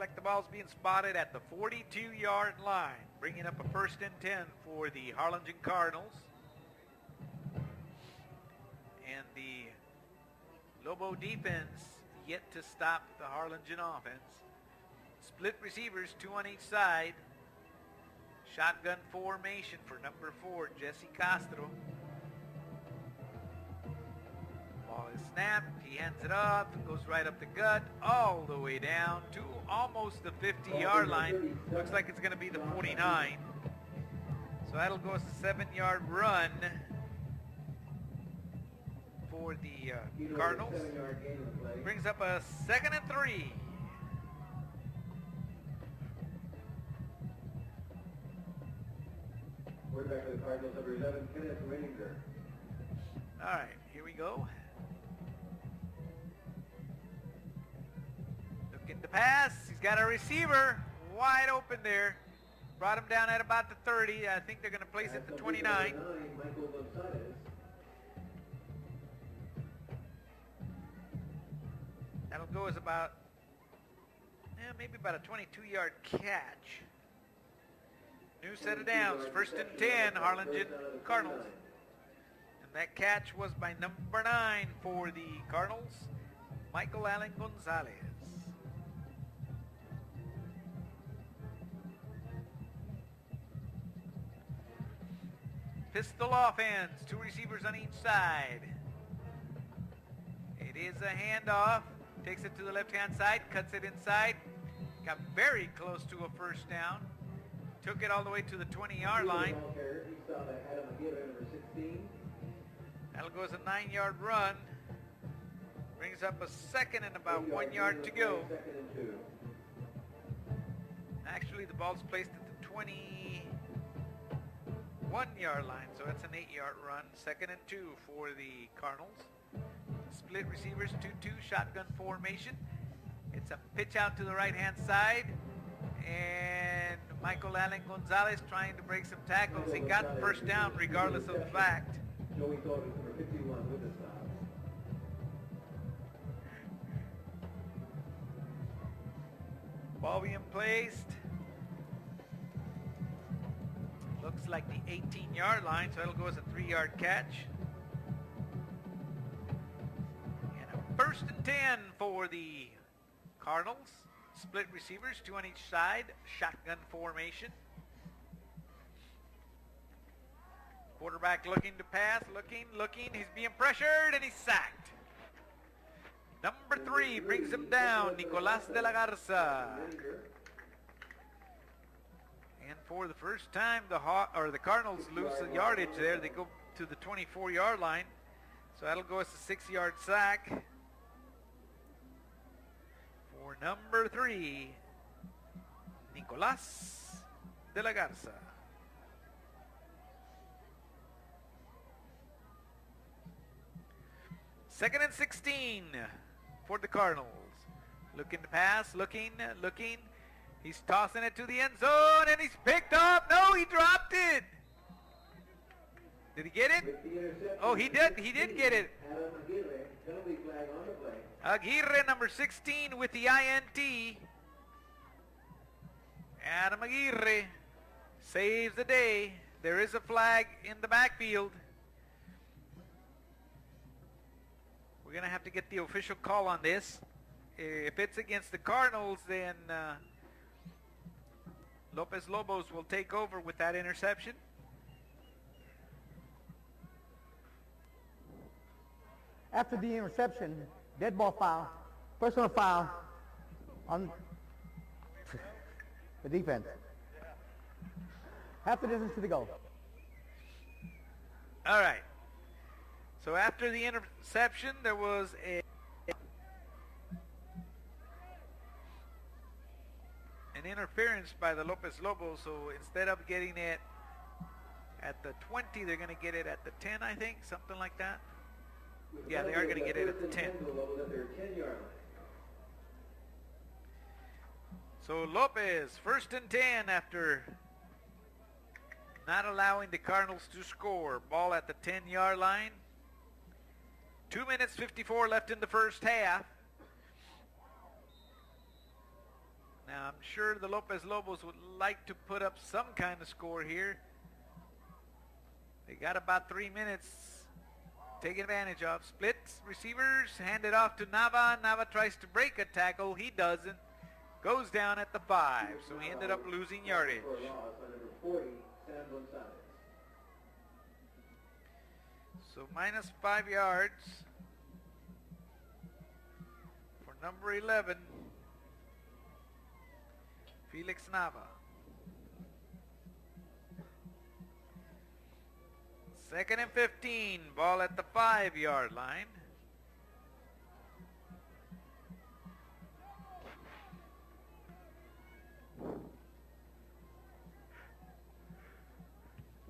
like the ball's being spotted at the 42-yard line, bringing up a 1st and 10 for the Harlingen Cardinals. And the Lobo defense yet to stop the Harlingen offense. Split receivers, 2 on each side. Shotgun formation for number 4, Jesse Castro. Ball is snapped. He hands it up. It goes right up the gut, all the way down to almost the 50-yard line. Looks like it's going to be the 49. So that'll go as a 7-yard run for the Cardinals. Brings up a 2nd and 3. Quarterback for the Cardinals, number 11, Kenneth Reininger. All right, here we go. Looking to pass. He's got a receiver wide open there. Brought him down at about the 30. I think they're going to place it to 29. Michael Gonzalez. That'll go as about, maybe about a 22-yard catch. New set of downs, 1st and 10, Harlingen Cardinals. And that catch was by number 9 for the Cardinals, Michael Allen Gonzalez. Pistol offense, 2 receivers on each side. It is a handoff. Takes it to the left-hand side, cuts it inside. Got very close to a 1st down. Took it all the way to the 20-yard line. That'll go as a 9-yard run. Brings up a 2nd and about 1 yard to go. Actually, the ball's placed at the 21-yard line, so that's an 8-yard run. 2nd and 2 for the Cardinals. Split receivers, 2-2, shotgun formation. It's a pitch out to the right-hand side. And Michael Allen Gonzalez trying to break some tackles. He got the 1st down regardless of the fact. Joey Torres, number 51, with the stop. Ball being placed. Looks like the 18-yard line, so it'll go as a 3-yard catch. And a 1st and 10 for the Cardinals. Split receivers, 2 on each side, shotgun formation. Quarterback looking to pass, looking, he's being pressured, and he's sacked. Number 3 brings him down, Nicolas de la Garza. And for the first time, the Cardinals lose the yardage there. They go to the 24-yard line. So that'll go as a 6-yard sack. For number 3, Nicolas de la Garza. Second and 16 for the Cardinals. Looking to pass, looking. He's tossing it to the end zone, and he's picked up. No, he dropped it. Did he get it? Oh, he did get it. Penalty flag on the play. Aguirre, number 16, with the INT. Adam Aguirre saves the day. There is a flag in the backfield. We're going to have to get the official call on this. If it's against the Cardinals, then Lopez Lobos will take over with that interception. After the interception, dead ball foul, personal foul on the defense. Half the distance to the goal. All right. So after the interception, there was an interference by the Lopez Lobos. So instead of getting it at the 20, they're going to get it at the 10, I think, something like that. Yeah, they are going to get it at the 10. So Lopez, 1st and 10 after not allowing the Cardinals to score. Ball at the 10-yard line. 2 minutes 54 left in the first half. Now, I'm sure the Lopez Lobos would like to put up some kind of score here. They got about 3 minutes. Take advantage of. Splits, receivers, hand it off to Nava. Nava tries to break a tackle. He doesn't. Goes down at the 5. So he ended up losing yardage. For a loss on number 40, San Gonzalez. So minus 5 yards for number 11, Felix Nava. Second and 15, ball at the 5-yard line.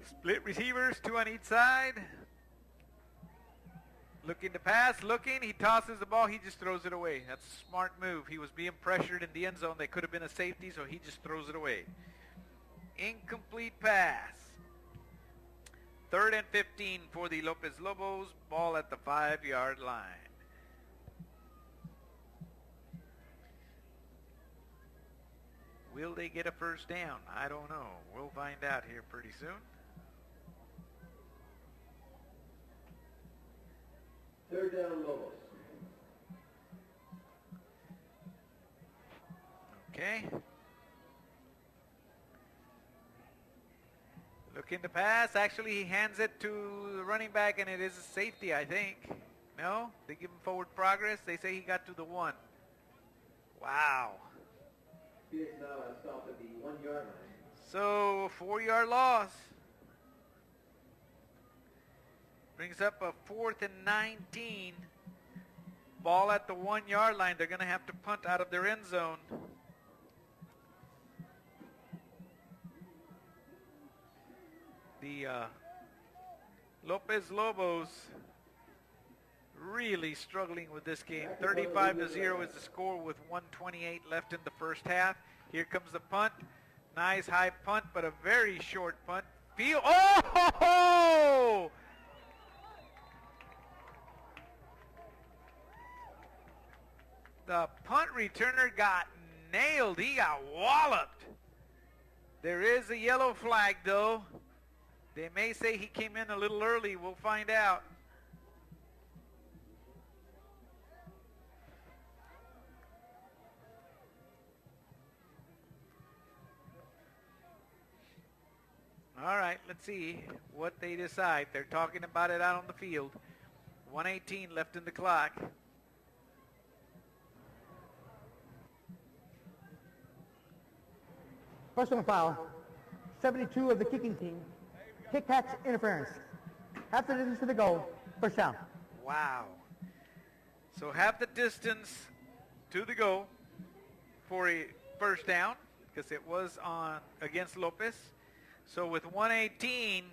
Split receivers, 2 on each side. Looking to pass, looking, he tosses the ball, he just throws it away. That's a smart move. He was being pressured in the end zone. They could have been a safety, so he just throws it away. Incomplete pass. Third and 15 for the Lopez Lobos, ball at the 5-yard line. Will they get a first down? I don't know. We'll find out here pretty soon. Third down, Lobos. Okay. Looking to pass. Actually, he hands it to the running back, and it is a safety, I think. No? They give him forward progress. They say he got to the 1. Wow. Felix Nava stopped at the 1-yard line. So, 4-yard loss. Brings up a 4th and 19. Ball at the 1-yard line. They're going to have to punt out of their end zone. The Lopez Lobos really struggling with this game. 35-0 is the score with 1:28 left in the first half. Here comes the punt. Nice high punt, but a very short punt. Oh! The punt returner got nailed. He got walloped. There is a yellow flag, though. They may say he came in a little early. We'll find out. All right, let's see what they decide. They're talking about it out on the field. 1:18 left in the clock. Personal foul. 72 of the kicking team. Kick catch interference. Half the distance to the goal. First down. Wow. So half the distance to the goal for a first down, because it was on against Lopez. So with 1:18,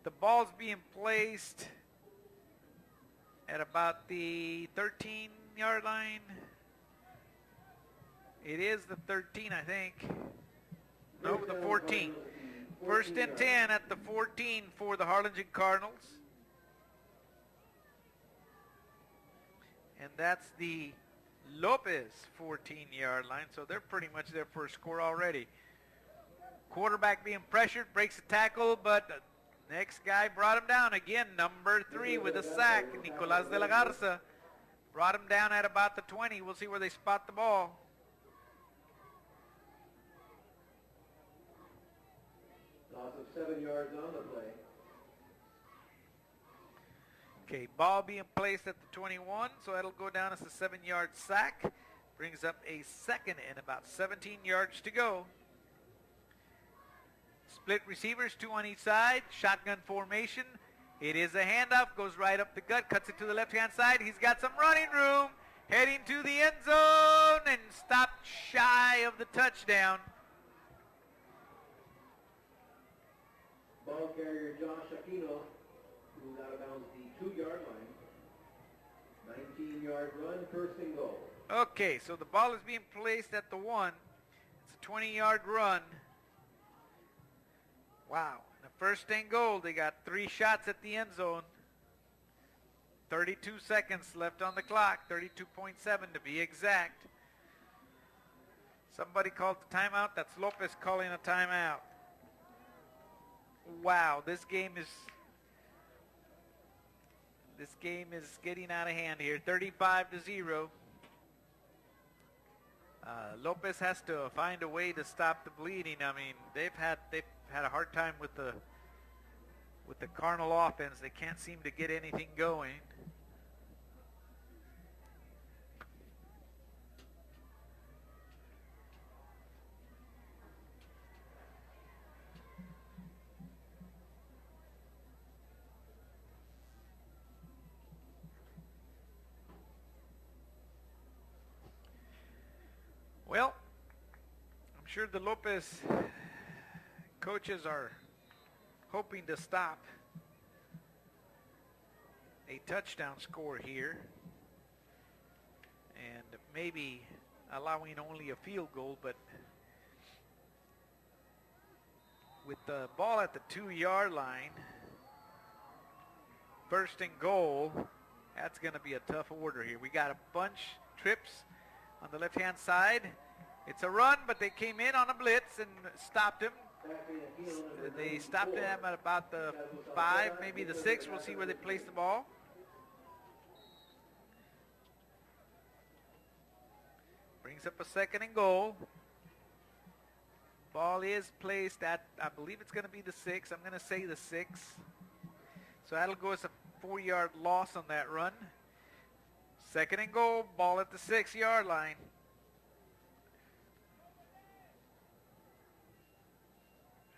the ball's being placed at about the 13-yard line. It is the 13, I think. No, the 14. First and 10 at the 14 for the Harlingen Cardinals. And that's the Lopez 14-yard line, so they're pretty much there for a score already. Quarterback being pressured, breaks a tackle, but the next guy brought him down. Again, number 3 with a sack, Nicolas de la Garza. Brought him down at about the 20. We'll see where they spot the ball. Loss of 7 yards on the play. Okay, ball being placed at the 21, so that'll go down as a 7-yard sack. Brings up a second and about 17 yards to go. Split receivers, 2 on each side. Shotgun formation. It is a handoff. Goes right up the gut. Cuts it to the left-hand side. He's got some running room. Heading to the end zone and stopped shy of the touchdown. Ball carrier Josh Aquino, who got about the 2-yard line. 19-yard run, first and goal. Okay, so the ball is being placed at the 1. It's a 20-yard run. Wow. The first and goal, they got 3 shots at the end zone. 32 seconds left on the clock, 32.7 to be exact. Somebody called the timeout. That's Lopez calling a timeout. Wow, this game is getting out of hand here. 35-0. Lopez has to find a way to stop the bleeding. I mean, they've had a hard time with the Cardinal offense. They can't seem to get anything going. Well, I'm sure the Lopez coaches are hoping to stop a touchdown score here and maybe allowing only a field goal, but with the ball at the 2-yard line, first and goal, that's going to be a tough order here. We got a bunch trips on the left-hand side. It's a run, but they came in on a blitz and stopped him. They stopped him at about the 5, maybe the 6. We'll see where they place the ball. Brings up a second and goal. Ball is placed at, I believe it's going to be the 6. I'm going to say the 6. So that'll go as a 4-yard loss on that run. Second and goal, ball at the 6-yard line.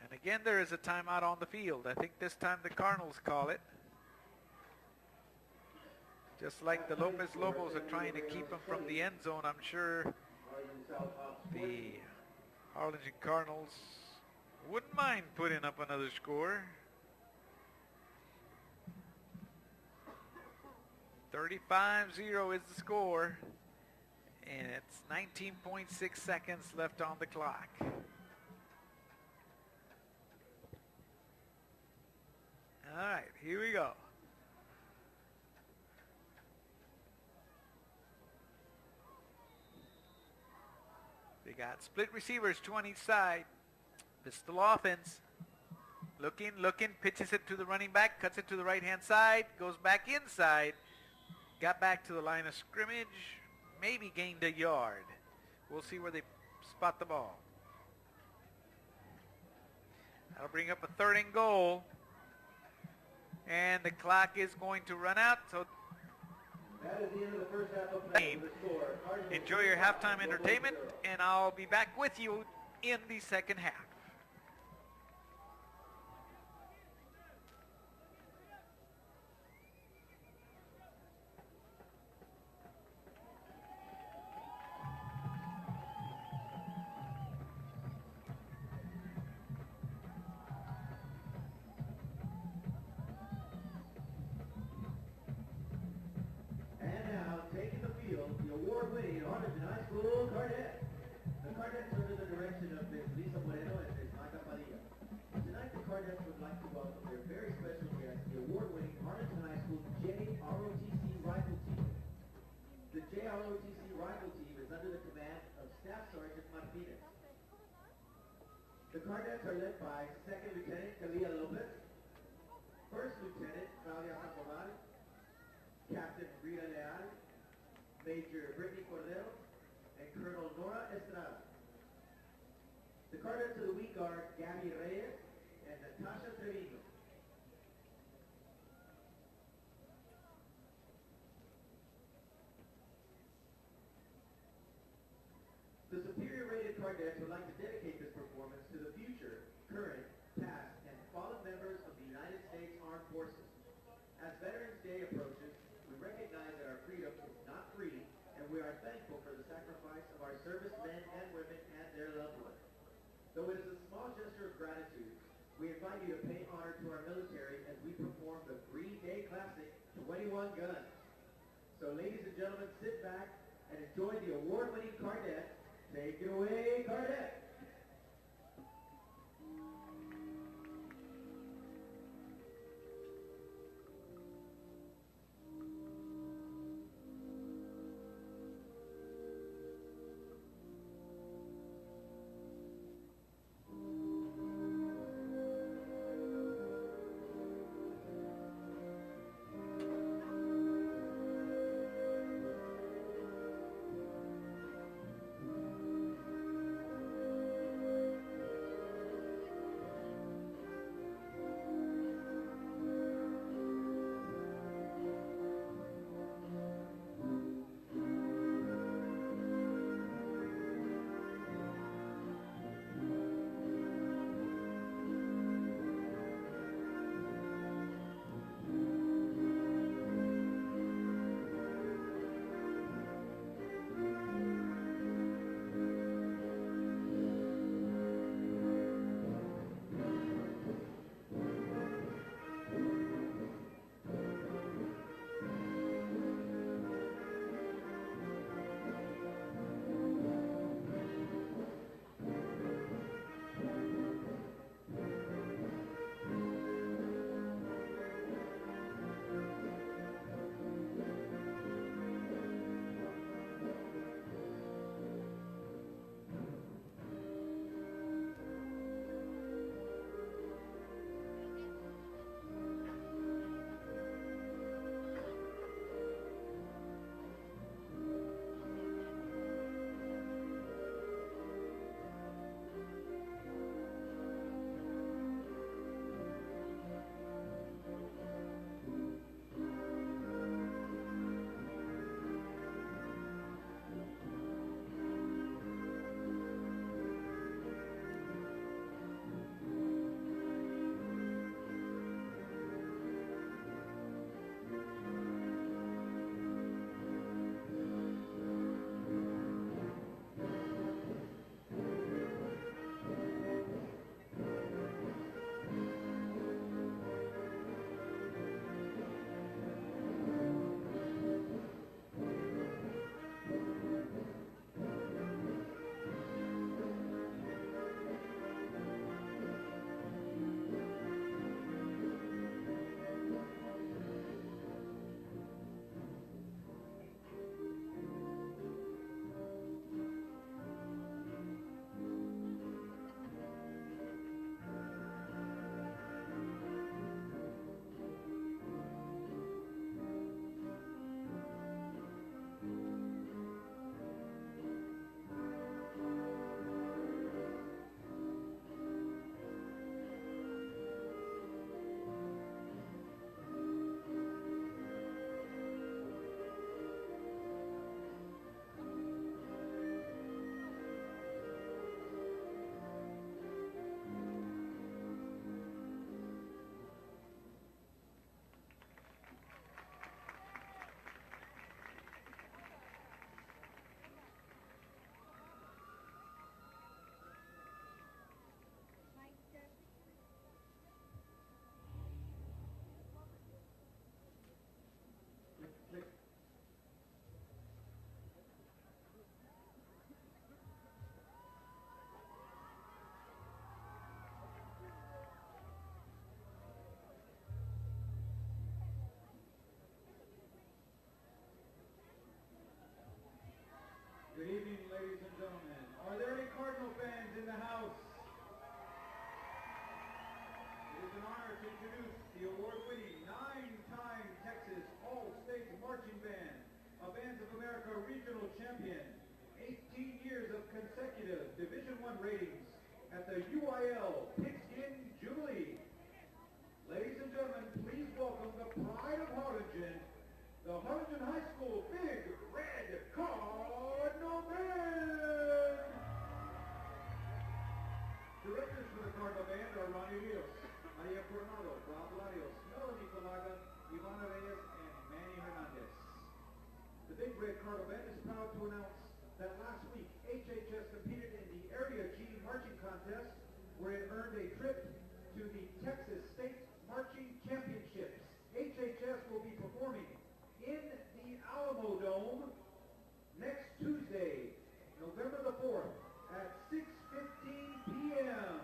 And again, there is a timeout on the field. I think this time the Cardinals call it. Just like the Lopez Lobos are trying to keep them from the end zone, I'm sure the Harlingen Cardinals wouldn't mind putting up another score. 35-0 is the score, and it's 19.6 seconds left on the clock. All right, here we go. They got split receivers, 2 on each side. Pistol offense. Looking, pitches it to the running back, cuts it to the right-hand side, goes back inside. Got back to the line of scrimmage, maybe gained a yard. We'll see where they spot the ball. That'll bring up a third and goal. And the clock is going to run out. So that is the end of the first half of the game. Enjoy your halftime entertainment, and I'll be back with you in the second half. The Cardettes are led by Second Lieutenant Kalia Lopez, First Lieutenant Claudia Sandoval, Captain Rita Leal, Major Brittany Cordero, and Colonel Nora Estrada. The Cardettes of the week are Gabby Reyes and Natasha Trevino. The superior rated Cardettes would like to dedicate this performance to the future, current, past, and fallen members of the United States Armed Forces. As Veterans Day approaches, we recognize that our freedom is not free, and we are thankful for the sacrifice of our servicemen and women and their loved ones. Though it is a small gesture of gratitude, we invite you to pay honor to our military as we perform the 3-day classic 21 Guns. So ladies and gentlemen, sit back and enjoy the award-winning Cardette. Take it away, Cardette. introduce the award-winning 9-time Texas All-State Marching Band, a Bands of America regional champion, 18 years of consecutive Division I ratings at the UIL Pigskin Jubilee. Ladies and gentlemen, please welcome the pride of Harlingen, the Harlingen High School Big Red Cardinal Band. Directors for the Cardinal Band are Ronnie Rios, Maria Coronado, Rob Larios, Melanie Colaga, Ivana Reyes, and Manny Hernandez. The Big Red Cardinal Band is proud to announce that last week HHS competed in the Area G Marching Contest, where it earned a trip to the Texas State Marching Championships. HHS will be performing in the Alamo Dome next Tuesday, November the 4th at 6:15 p.m.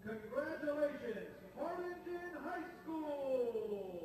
Congratulations, Harlingen High School!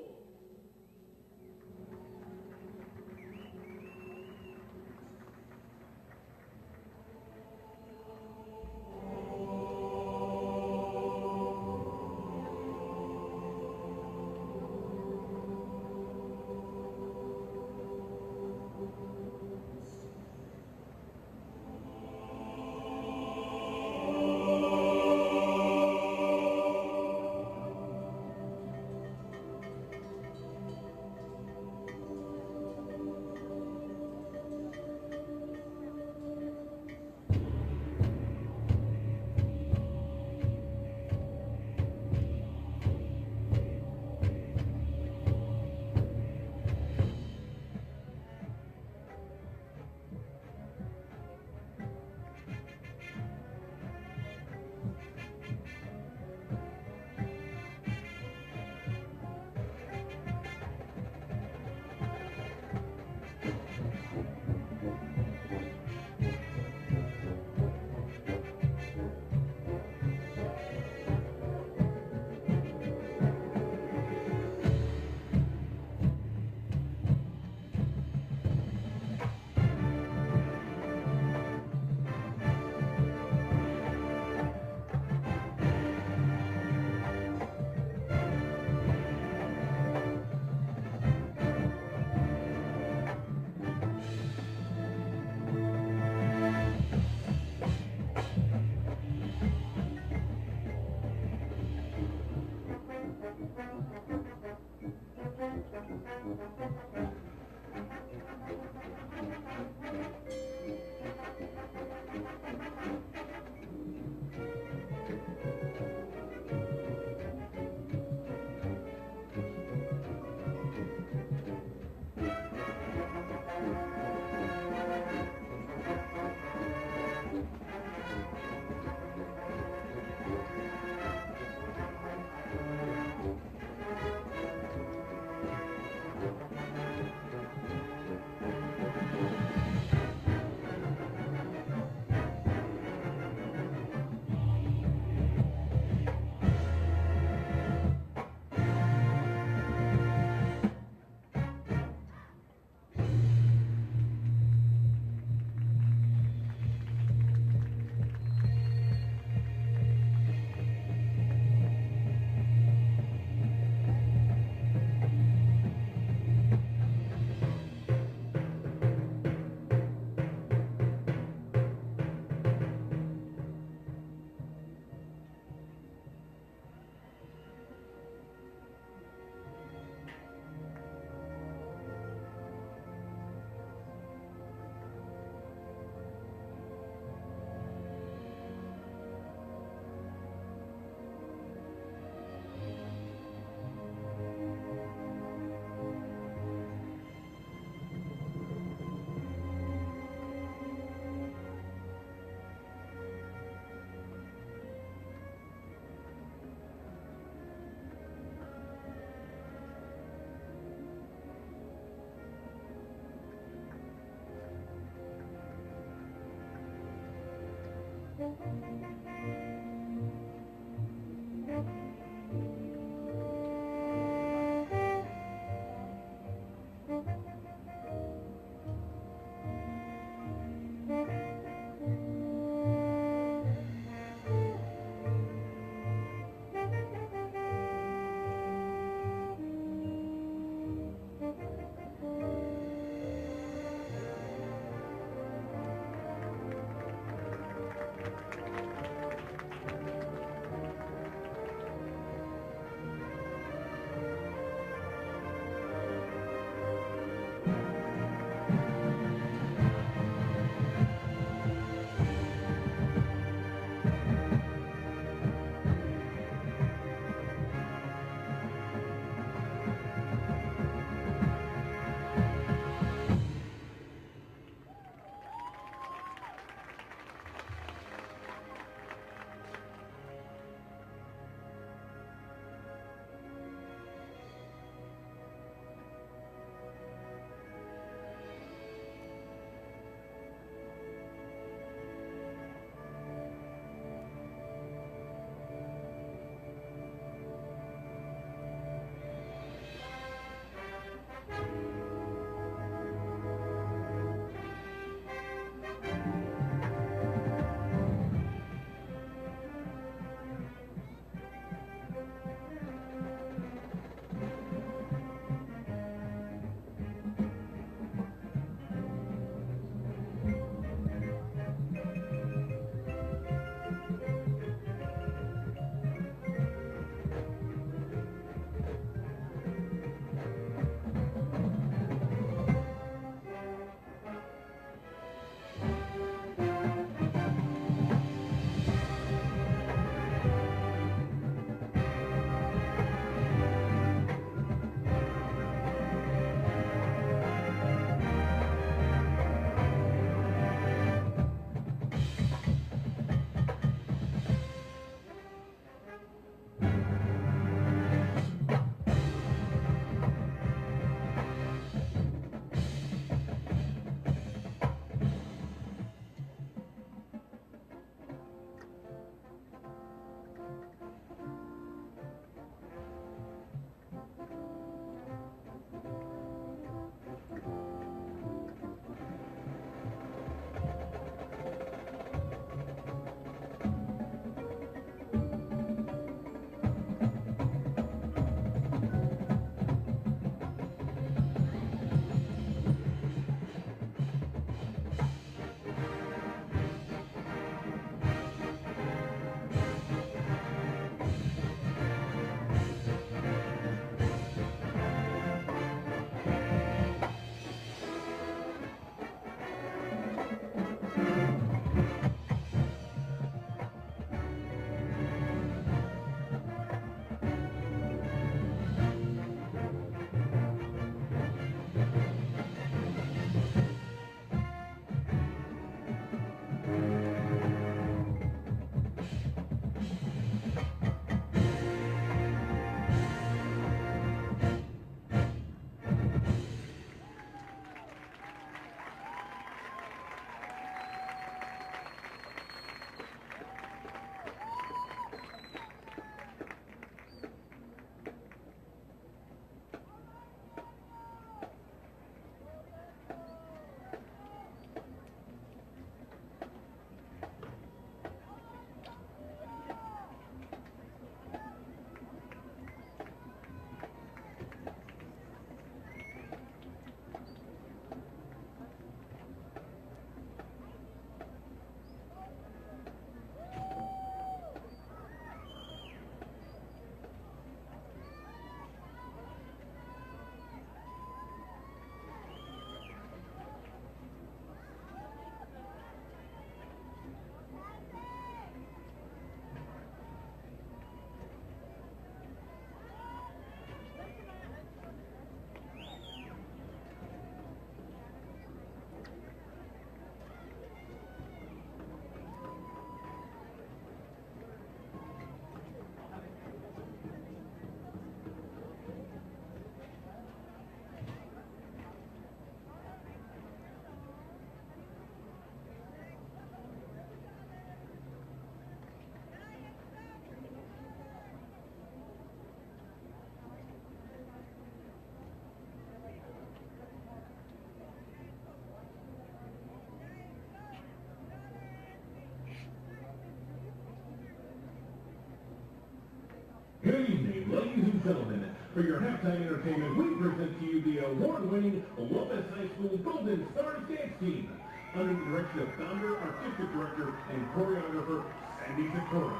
For your halftime entertainment, we present to you the award-winning Lopez High School Golden Stars Dance Team, under the direction of founder, artistic director, and choreographer Sandy Sakura.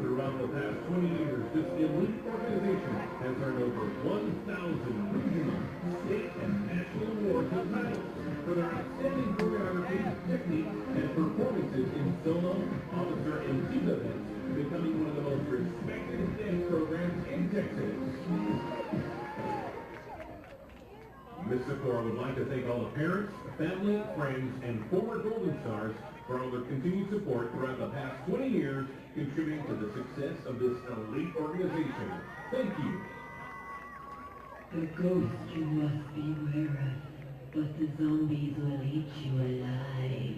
Throughout the past 20 years, this elite organization has earned over 1,000 regional, state, and national awards and titles for their outstanding choreography, technique, and performances in solo, officer, and team events, becoming one of the most respected dance programs in Texas. Ms. Sakura would like to thank all the parents, family, friends, and former Golden Stars for all their continued support throughout the past 20 years, contributing to the success of this elite organization. Thank you. The ghost you must beware of, but the zombies will eat you alive.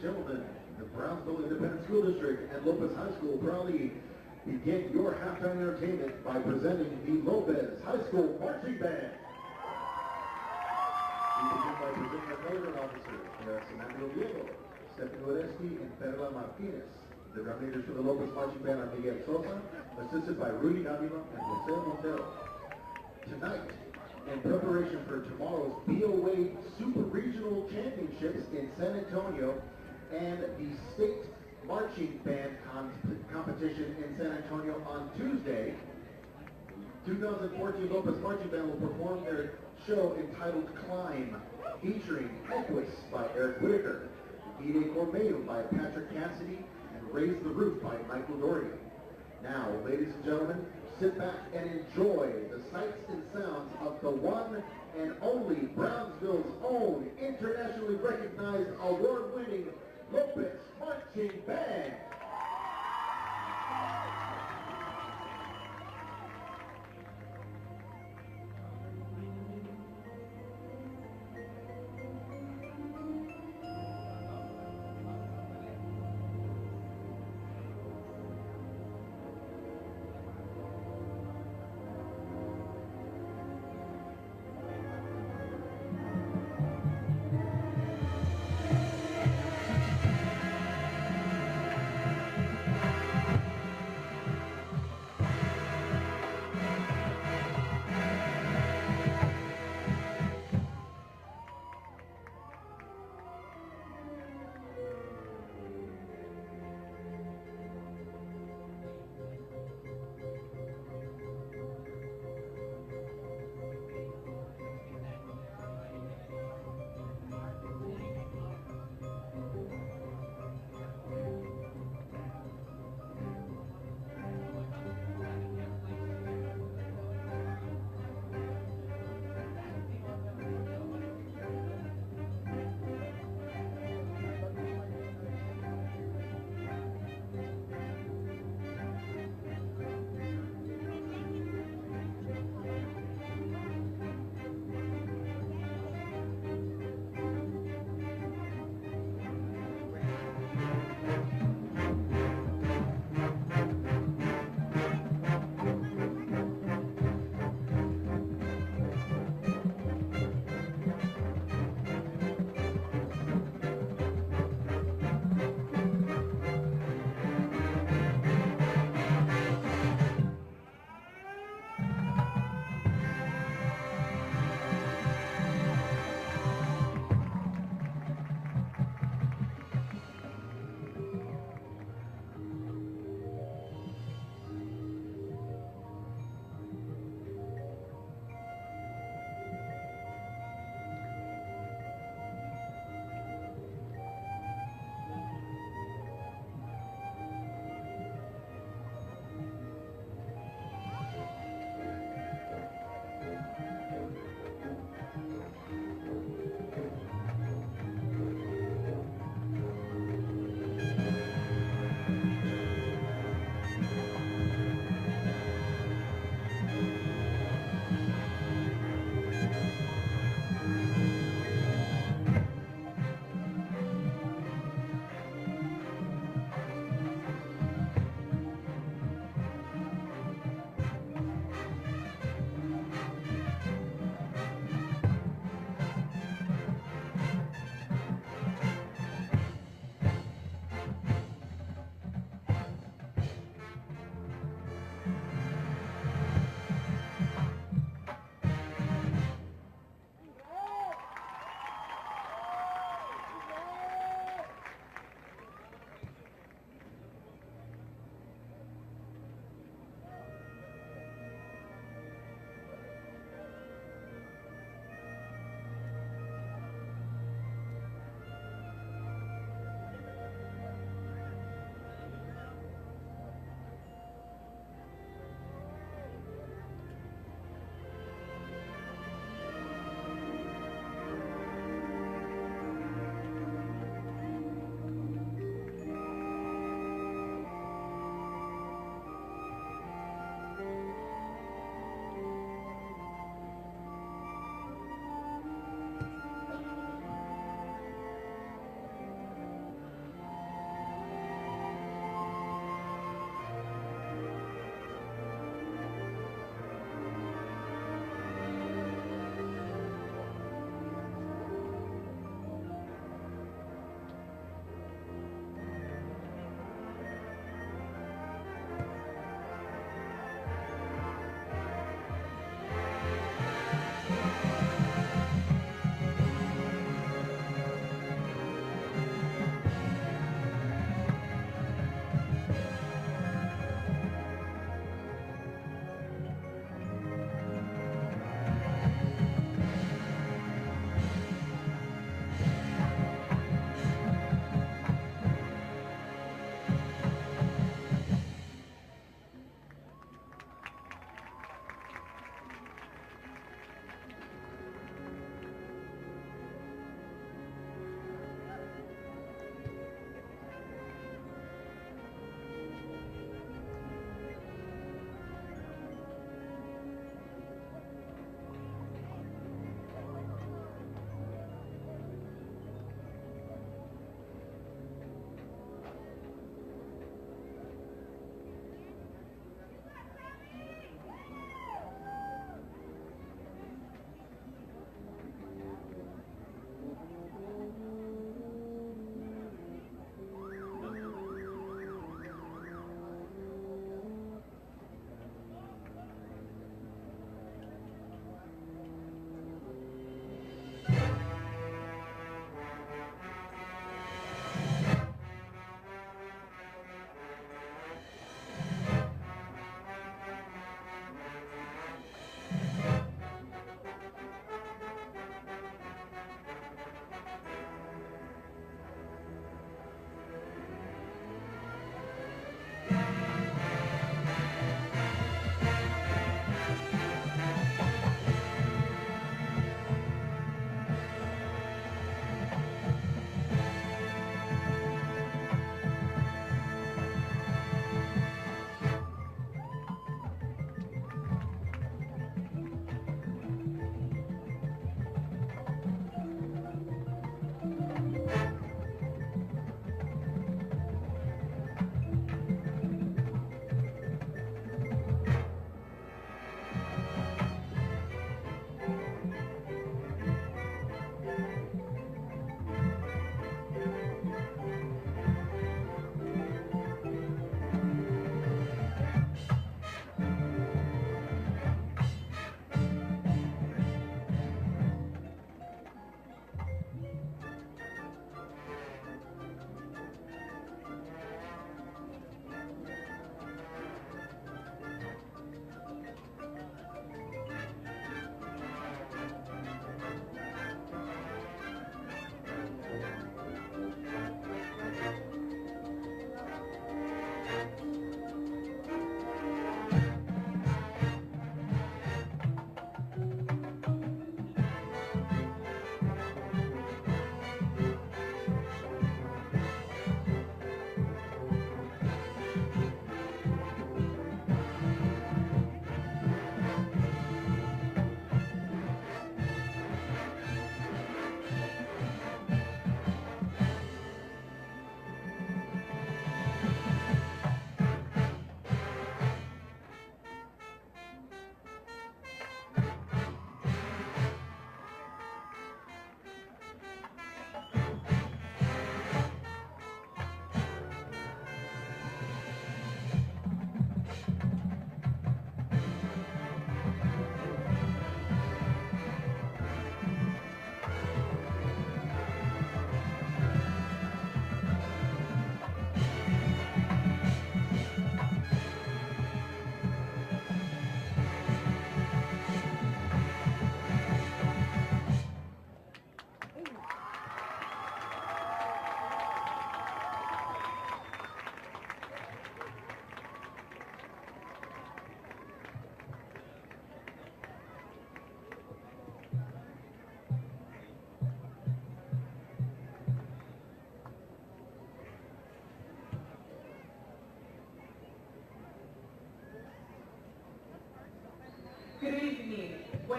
gentlemen, the Brownsville Independent School District and Lopez High School proudly begin your halftime entertainment by presenting the Lopez High School Marching Band. We begin by presenting the program officers, Samantha Diego, Stephanie Oresti, and Perla Martinez. The drum leaders for the Lopez Marching Band are Miguel Sosa, assisted by Rudy Davila and Jose Montero. Tonight, in preparation for tomorrow's BOA Super Regional Championships in San Antonio and the State Marching Band competition in San Antonio on Tuesday, 2014 Lopez Marching Band will perform their show entitled Climb, featuring Equus by Eric Whitaker, Ide Cormejo by Patrick Cassidy, and Raise the Roof by Michael Doherty. Now, ladies and gentlemen, sit back and enjoy the sights and sounds of the one and only Brownsville's own internationally recognized award-winning Lopez Marching Band.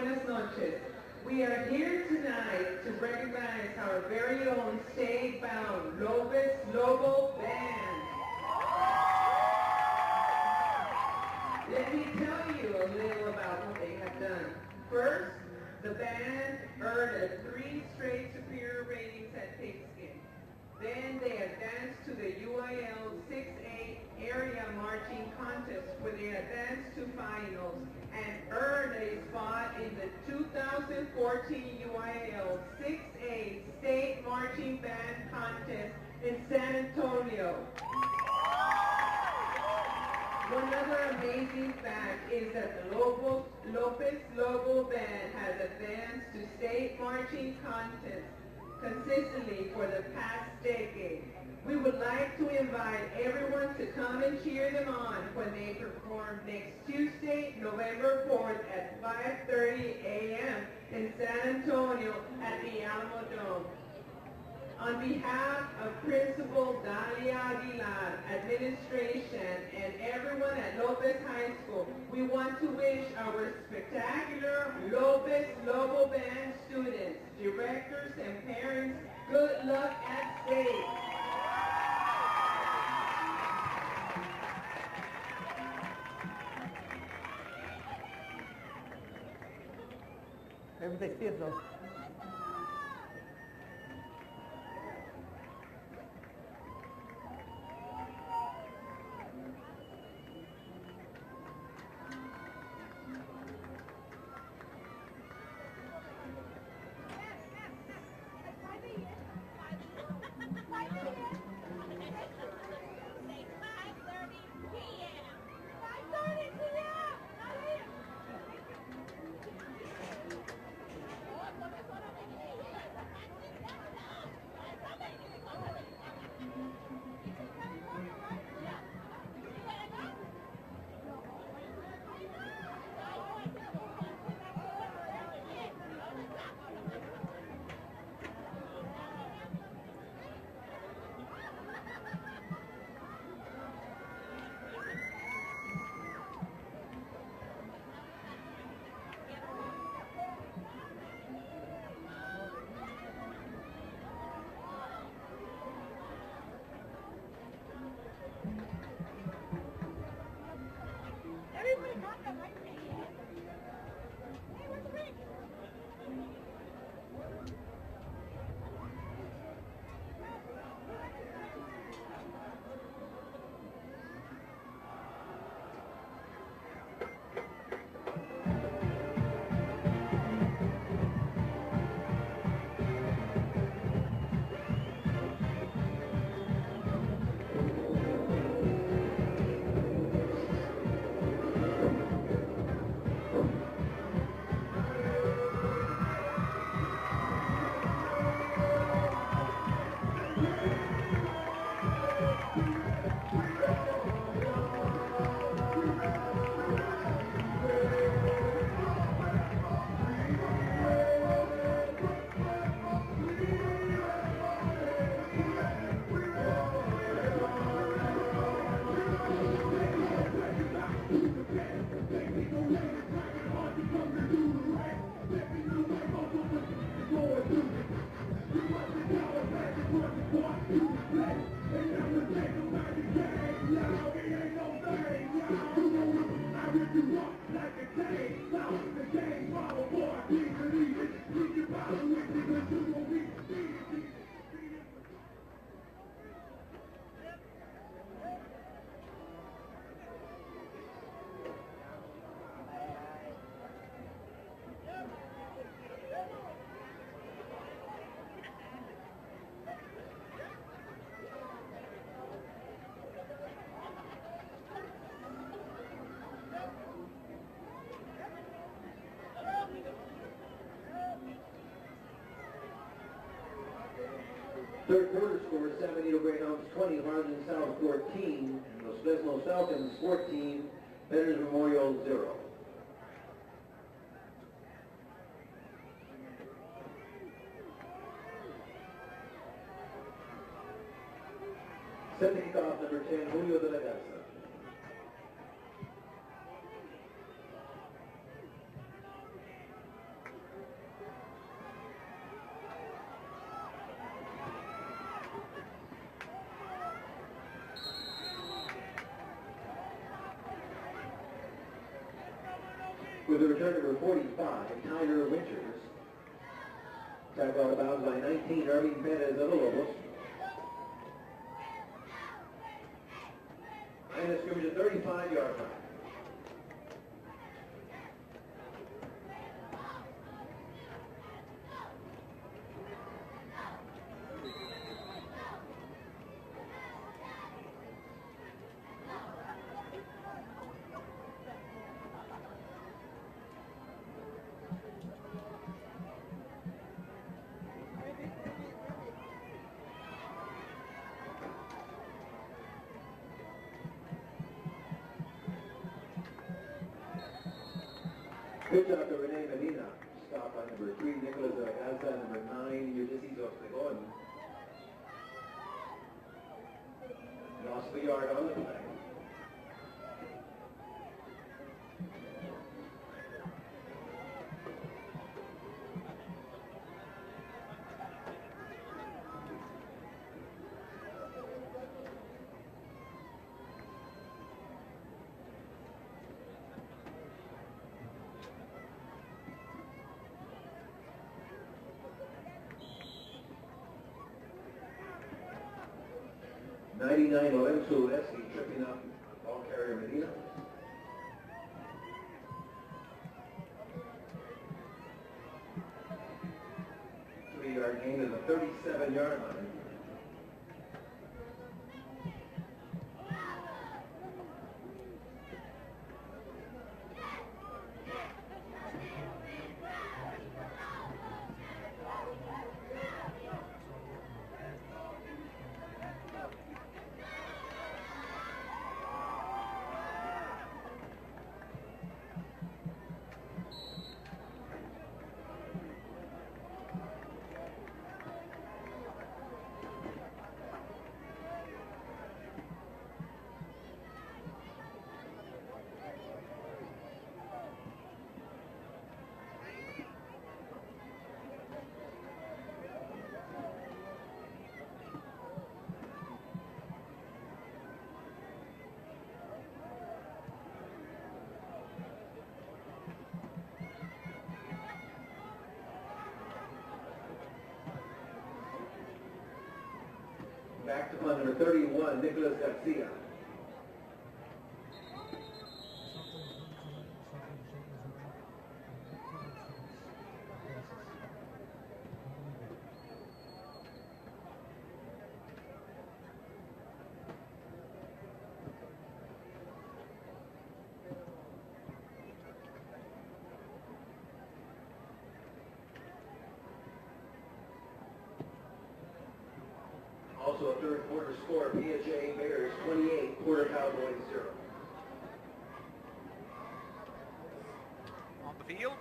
buenas noches. We are here tonight to recognize our very own state-bound Lopez Lobo Band. Let me tell you a little about what they have done. First, the band earned 3 straight superior ratings at Pigskin. Then they advanced to the UIL 6A area marching contest where they advanced to finals and earned a spot in the 2014 UIL 6A state marching band contest in San Antonio. One other amazing fact is that the Lopez Lobo Band has advanced to state marching contests consistently for the past decade. We would like to invite everyone to come and cheer them on when they perform next Tuesday, November 4th at 5:30 a.m. in San Antonio at the Alamo Dome. On behalf of Principal Dalia Aguilar, administration, and everyone at Lopez High School, we want to wish our spectacular Lopez Lobo Band students, directors, and parents good luck at state. Everything's beautiful. Third quarter score, San Benito Greyhounds 20, Harlingen South 14, Los Fresno Falcons 14, Veterans Memorial 0. Setting off number 10, Julio de la Garza. With the return number 45, Tyler Winters. Tackled out of bounds by 19, Arlene Perez of the Lobos. Line of scrimmage at 35-yard line. Pitch out to Rene Medina. Stop by number 3, Nicholas Alcalza, number 9, Ulysses Obregon. Lost the yard on the play. Lorenzo Leslie tripping up ball carrier Medina. 3-yard gain to the 37-yard line. Back to punt number 31, Nicholas Garcia. Also a third quarter score, PHA Bears 28, Porter Cowboys 0. On the field,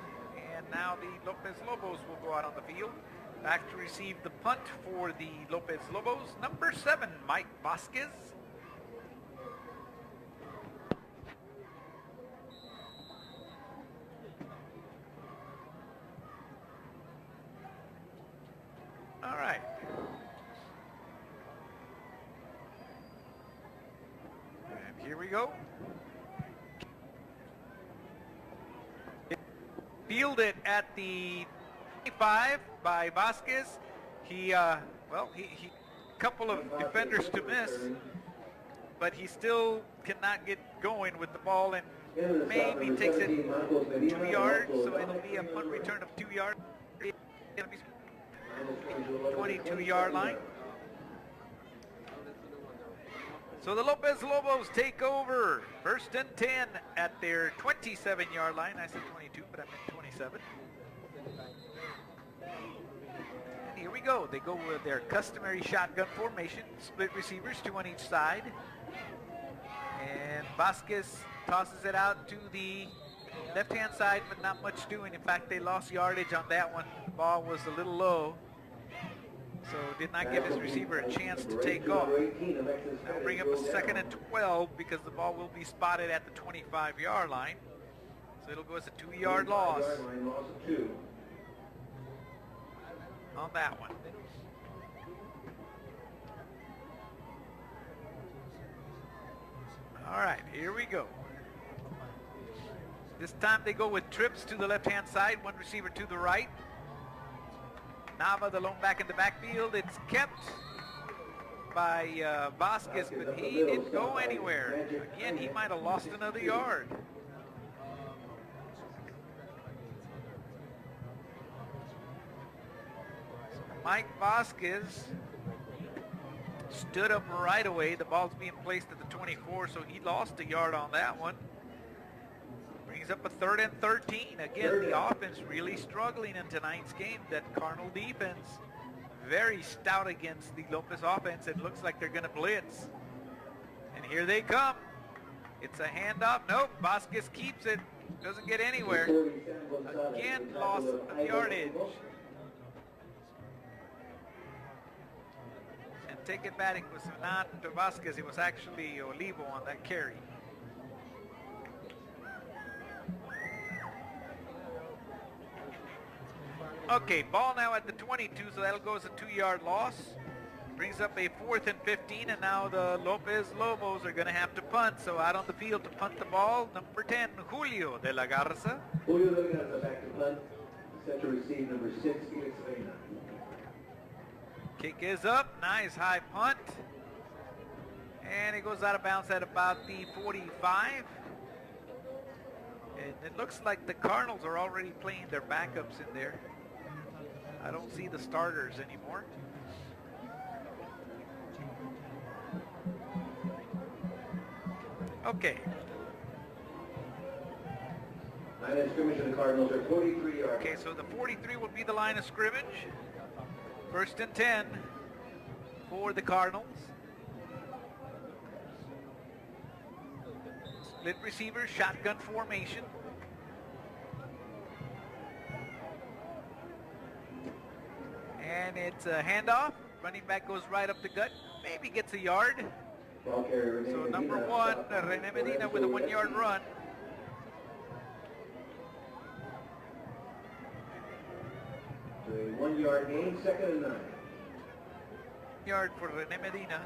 and now the Lopez Lobos will go out on the field. Back to receive the punt for the Lopez Lobos, number 7, Mike Vasquez. All right. And here we go. Fielded at the 25 by Vasquez. He couple of defenders to miss, but he still cannot get going with the ball, and maybe takes it 2 yards, so it'll be a punt return of 2 yards. 22-yard line. So the Lopez Lobos take over. 1st and 10 at their 27-yard line. I said 22, but I meant 27. And here we go. They go with their customary shotgun formation. Split receivers, 2 on each side. And Vasquez tosses it out to the left-hand side, but not much doing. In fact, they lost yardage on that one. The ball was a little low, so did not give his receiver a chance to take off. That'll bring up a 2nd and 12 because the ball will be spotted at the 25-yard line. So it'll go as a 2-yard loss on that one. All right, here we go. This time they go with trips to the left-hand side, one receiver to the right. Nava, the lone back in the backfield. It's kept by Vasquez, but he didn't go anywhere. Again, he might have lost another yard. So Mike Vasquez stood up right away. The ball's being placed at the 24, so he lost a yard on that one. Brings up a 3rd and 13. Again, the offense really struggling in tonight's game. That Cardinal defense very stout against the Lopez offense. It looks like they're going to blitz. And here they come. It's a handoff. Nope, Vasquez keeps it. Doesn't get anywhere. Again, loss of yardage. And take it back, it was not Vasquez, it was actually Olivo on that carry. Okay, ball now at the 22, so that'll go as a 2-yard loss. Brings up a 4th and 15, and now the Lopez Lobos are going to have to punt. So out on the field to punt the ball, number 10, Julio de la Garza. Julio de la Garza back to punt. Set to receive number 6, Felix Vena. Kick is up, nice high punt. And it goes out of bounds at about the 45. And it looks like the Cardinals are already playing their backups in there. I don't see the starters anymore. Okay. Line of scrimmage for the Cardinals are 43 yards. Okay, so the 43 will be the line of scrimmage. 1st and 10 for the Cardinals. Split receivers, shotgun formation. And it's a handoff. Running back goes right up the gut. Maybe gets a yard. So number 1, Rene Medina with a 1-yard run. So a 1-yard gain, 2nd and 9. Yard for Rene Medina.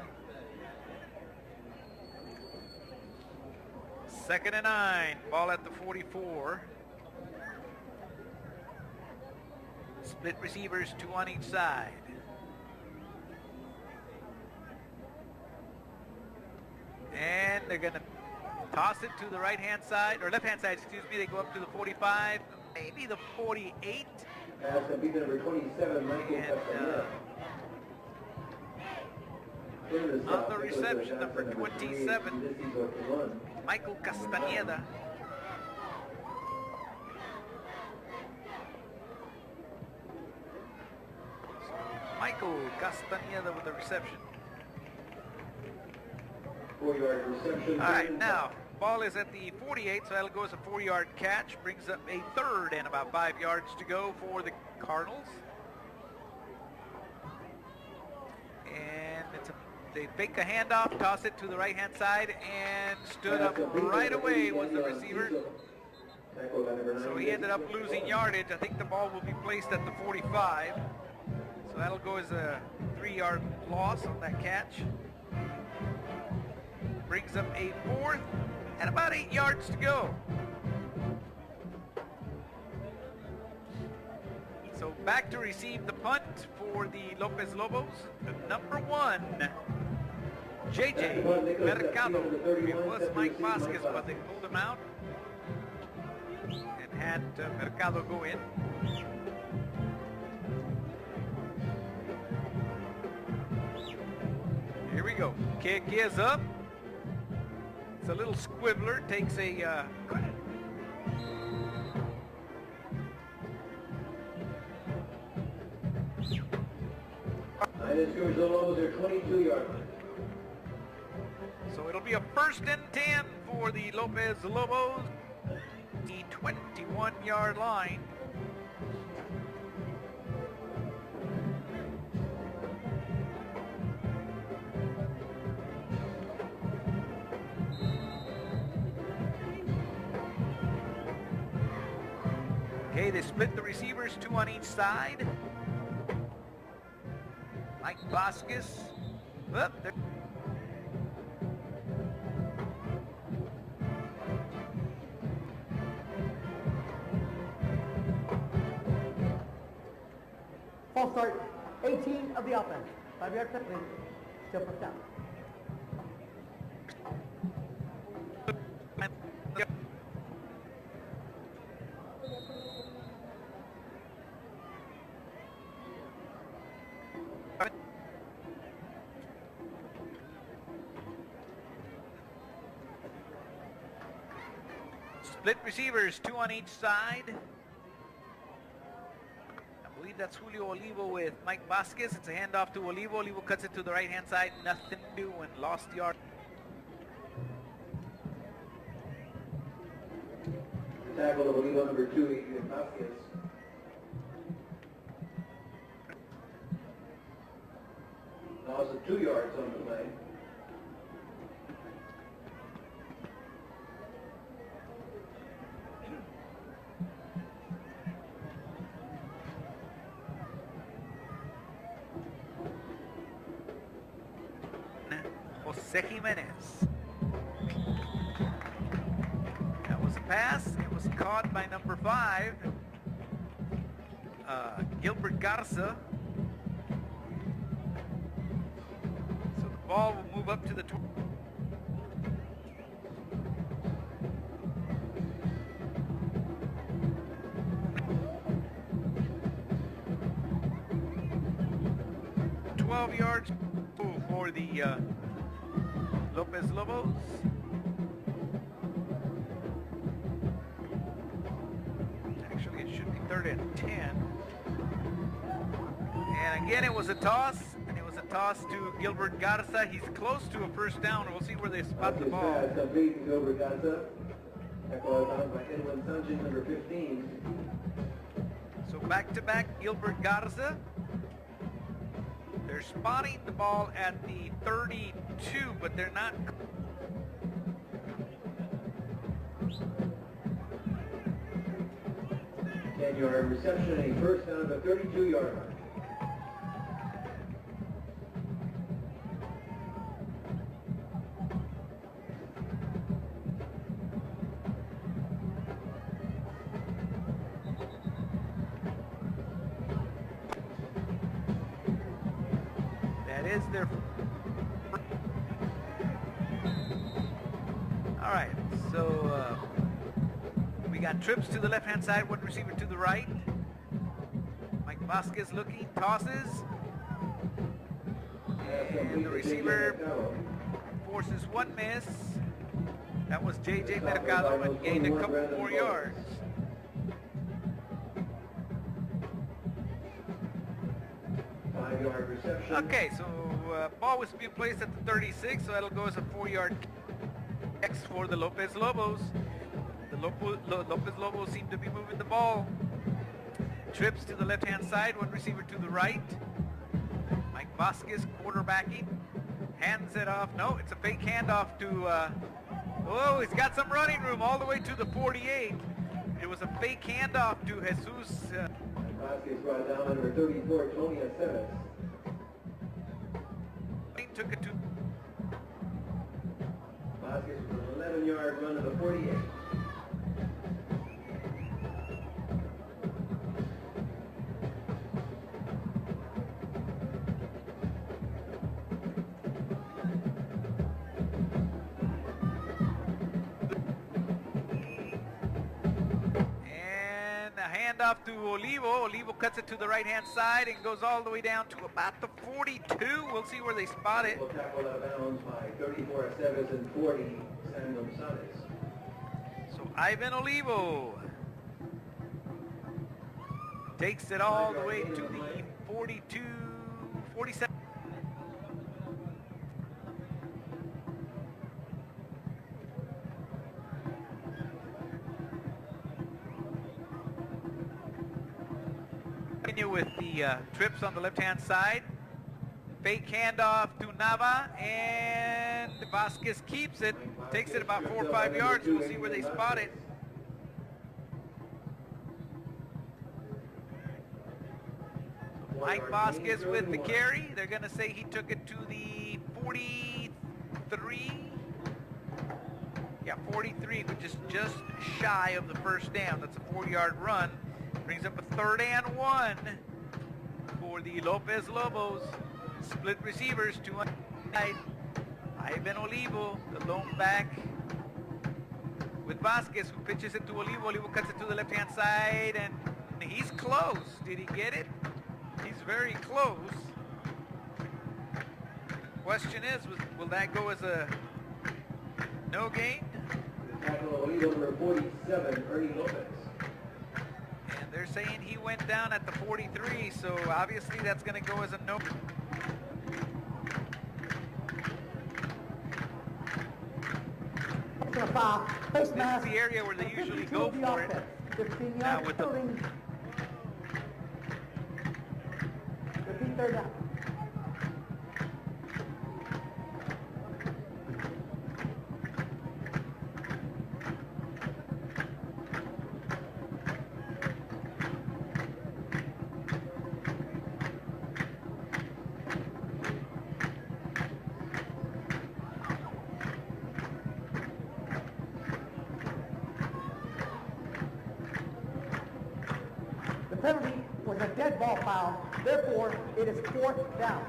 2nd and 9. Ball at the 44. Split receivers, 2 on each side. And they're going to toss it to the right-hand side, or left-hand side, excuse me. They go up to the 45, maybe the 48. Pass and beat number 27, Michael Castaneda. On the reception, number 27, Michael Castaneda. Michael Castaneda with the reception. 4-yard reception. All right, now, ball is at the 48, so that'll go as a 4-yard catch. Brings up a 3rd and about 5 yards to go for the Cardinals. And they fake a handoff, toss it to the right-hand side, and stood up right away was the receiver. So he ended up losing yardage. I think the ball will be placed at the 45. So that'll go as a 3-yard loss on that catch. Brings up a 4th and about 8 yards to go. So back to receive the punt for the Lopez Lobos. Number 1, JJ Mercado. It was Mike Vasquez, but they pulled him out and had Mercado go in. Here we go. Kick is up. It's a little squibbler. Takes a Line of scrimmage, the Lobos are 22-yard line. So it'll be a 1st and 10 for the Lopez Lobos. The 21-yard line. Okay, they split the receivers, 2 on each side. Mike Vasquez. Line False start, 18 of the offense. 5-yard penalty, still first down. Split receivers, 2 on each side. I believe that's Julio Olivo with Mike Vasquez. It's a handoff to Olivo. Olivo cuts it to the right-hand side. Nothing doing. Lost yard. The tackle of Olivo, number 2, Adrian Vasquez. Loss of 2 yards on the play. Jose Jimenez. That was a pass. It was caught by number 5, Gilbert Garza. So the ball will move up to the 20. Yards for the Lopez Lobos. Actually, it should be 3rd and 10. And again, it was a toss, and it was a toss to Gilbert Garza. He's close to a first down. We'll see where they spot the ball. Complete to Gilbert Garza. Tackle out by Edwin Sanchez, number 15. So back-to-back Gilbert Garza. They're spotting the ball at the 32, but they're not. 10-yard reception, a first down at the 32-yard line. Is their all right, so we got trips to the left-hand side, one receiver to the right. Mike Vasquez looking, tosses, and the receiver forces one miss. That was J.J. Mercado and gained a couple more yards. Okay, so ball was being placed at the 36, so that'll go as a 4-yard X for the Lopez Lobos. The Lopez Lobos seem to be moving the ball. Trips to the left-hand side, one receiver to the right. Mike Vasquez quarterbacking, hands it off. No, it's a fake handoff to, oh, he's got some running room all the way to the 48. It was a fake handoff to Jesus. Vasquez brought down number 34, Tony Aceves. Took it to Vasquez with an 11-yard run to the 48. Off to Olivo. Olivo cuts it to the right-hand side and goes all the way down to about the 42. We'll see where they spot it. Tackle out of bounds by 34 Aceves and 40 San Gonzalez. So Ivan Olivo takes it all the way to the 42, 47. With the trips on the left-hand side. Fake handoff to Nava, and Vasquez keeps it. Takes it about 4 or 5 yards. We'll see where they spot it. Mike Vasquez with the carry. They're going to say he took it to the 43. Yeah, 43, which is just shy of the first down. That's a 4-yard run. Brings up a 3rd and 1 for the Lopez Lobos. Split receivers, 2 on the side. Ivan Olivo, the lone back, with Vasquez, who pitches it to Olivo. Olivo cuts it to the left-hand side, and he's close. Did he get it? He's very close. Question is, will that go as a no gain? Tackle Olivo, number 47, Ernie Lopez. And they're saying he went down at the 43, so obviously that's going to go as a no. Face This mask. is the area where they usually go the for it. offense. 15 Now yards with the holding. Repeat third down. The penalty was a dead ball foul. Therefore, it is fourth down.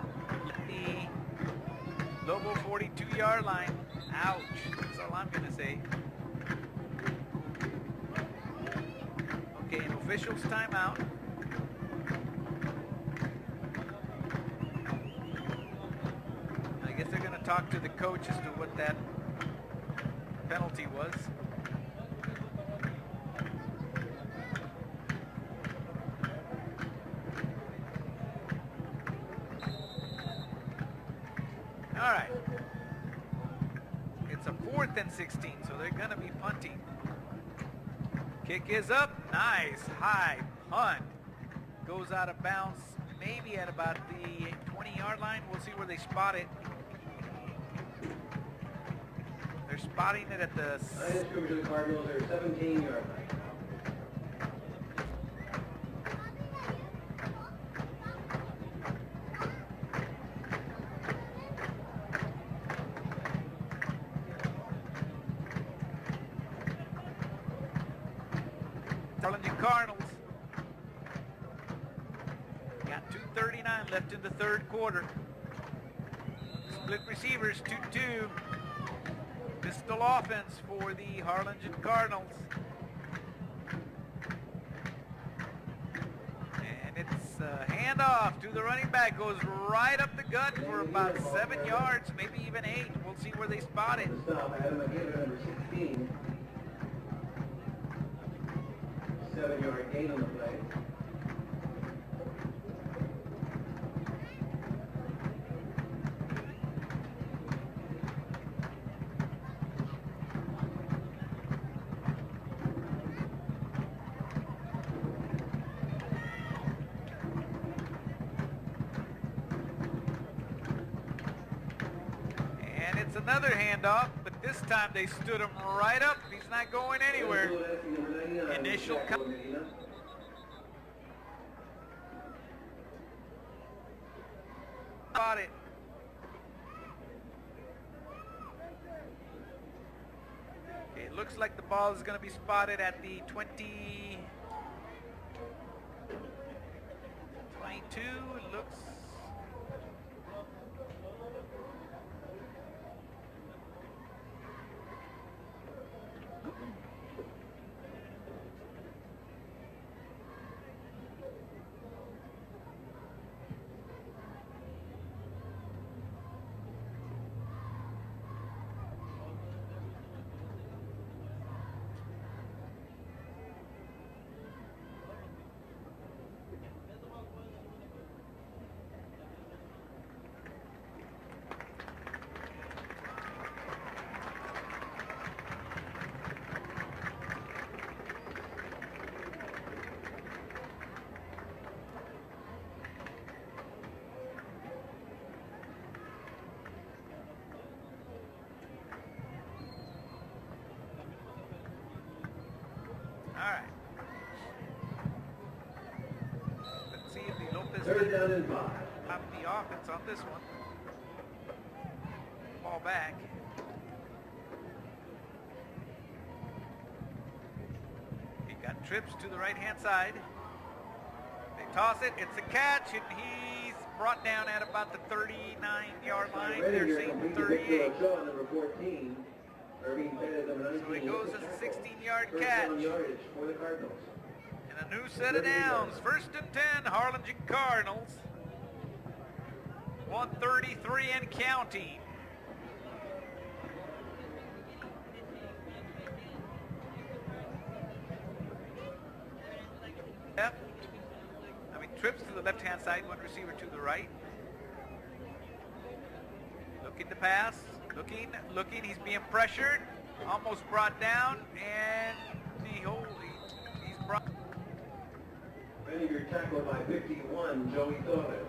The Lobo 42-yard line. Ouch. That's all I'm going to say. Okay, an official's timeout. I guess they're going to talk to the coach as to what that penalty was. All right. It's a 4th and 16, so they're going to be punting. Kick is up. Nice. High punt. Goes out of bounds, maybe at about the 20-yard line. We'll see where they spot it. They're spotting it at the... Minus 2 to the Cardinals, their 17-yard line. Harlingen Cardinals. Got 2:39 left in the third quarter. Split receivers, 2-2. Pistol offense for the Harlingen Cardinals. And it's a handoff to the running back. Goes right up the gut for about 7 yards, maybe even 8. We'll see where they spot it. Stop, Adam McGibbon, number 16. 7-yard gain on the play. And it's another handoff, but this time they stood him right up. He's not going anywhere. Initial spot it. Okay, it looks like the ball is going to be spotted at the 22. It looks. All right. Let's see if the Lopez Third down and 5. have the offense on this one. Ball back. He got trips to the right-hand side. They toss it. It's a catch, and he's brought down at about the 39-yard line. Ready They're here, saying complete to 38. Victor Ochoa, number 14. Irving Perez, number 19. So he goes as a 16-yard First catch. down yardage for the Cardinals. And a new set of downs. 1st and 10, Harlingen Cardinals. 133 and counting. Left. Trips to the left-hand side, one receiver to the right. Looking to pass. Looking. He's being pressured. Almost brought down, and he's brought. Ready your tackle by 51, Joey Torres.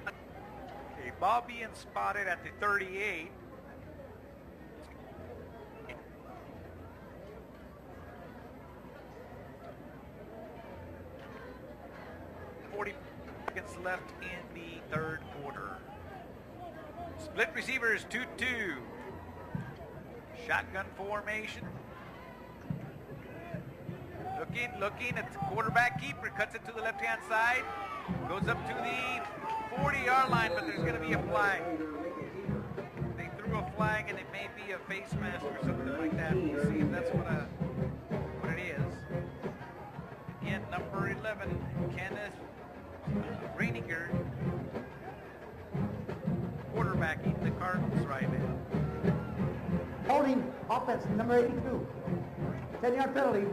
Okay, ball being spotted at the 38. Seconds left in the 3rd quarter. Split receivers 2-2. Shotgun formation. Looking at the quarterback keeper. Cuts it to the left-hand side. Goes up to the 40-yard line, but there's going to be a flag. They threw a flag, and it may be a face mask or something like that. We'll see if that's what it is. Again, number 11, Kenneth Reininger, quarterbacking the Cardinals right now. Holding offense, number 82. 10-yard penalty.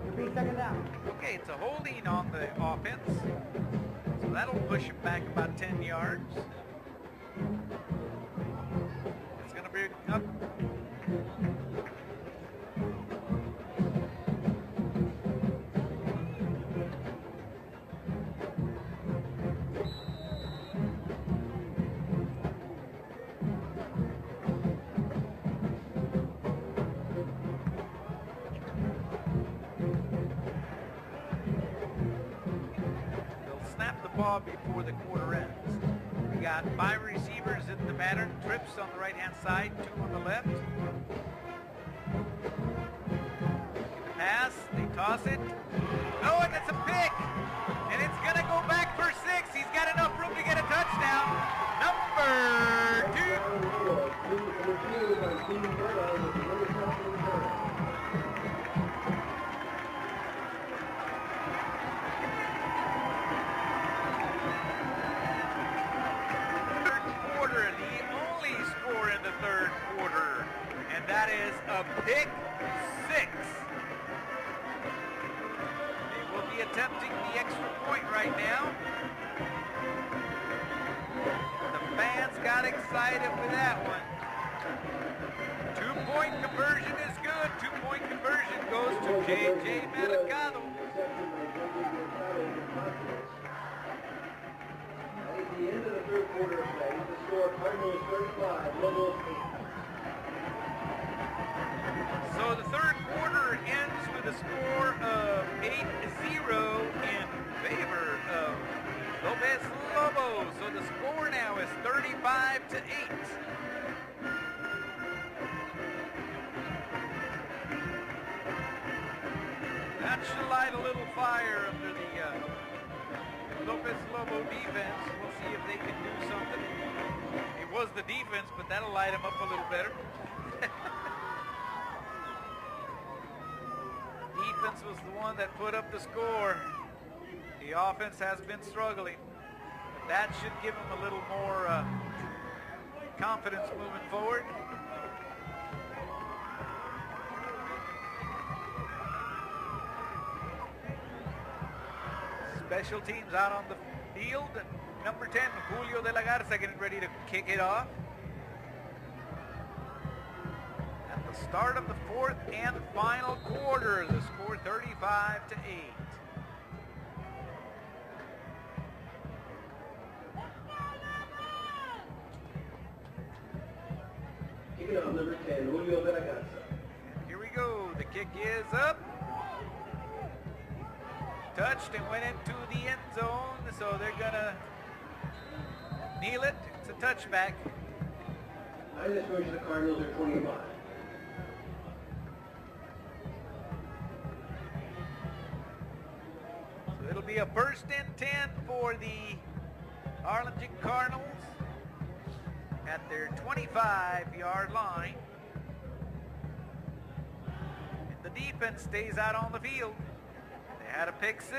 Repeat, 2nd down. Okay, it's a holding on the offense. So that'll push him back about 10 yards. It's going to be up. Before the quarter ends. We got 5 receivers in the pattern. Trips on the right-hand side, 2 on the left. Pass, they toss it. Oh, and it's a pick! And it's gonna go back for 6. He's got enough room to get a touchdown. Number 2. That is a pick 6. They will be attempting the extra point right now. The fans got excited with that one. 2-point conversion is good. 2-point conversion goes to J.J. Mercado. At the end of the 3rd quarter of play, the score Cardinals 35, Lopez 8. So the 3rd quarter ends with a score of 8-0 in favor of Lopez Lobos. So the score now is 35-8. That should light a little fire under the Lopez Lobo defense. We'll see if they can do something. It was the defense, but that'll light them up a little better. Defense was the one that put up the score. The offense has been struggling. But that should give them a little more confidence moving forward. Special teams out on the field. And number 10, Julio de la Garza, getting ready to kick it off. At the start of the 4th and final quarter, the score 35-8. Kicking off number 10, Julio de la Garza. Here we go. The kick is up. Touched and went into the end zone, so they're gonna kneel it. It's a touchback. Line of scrimmage of the Cardinals are 25. be a 1st and 10 for the Harlingen Cardinals at their 25-yard line. And the defense stays out on the field. They had a pick 6.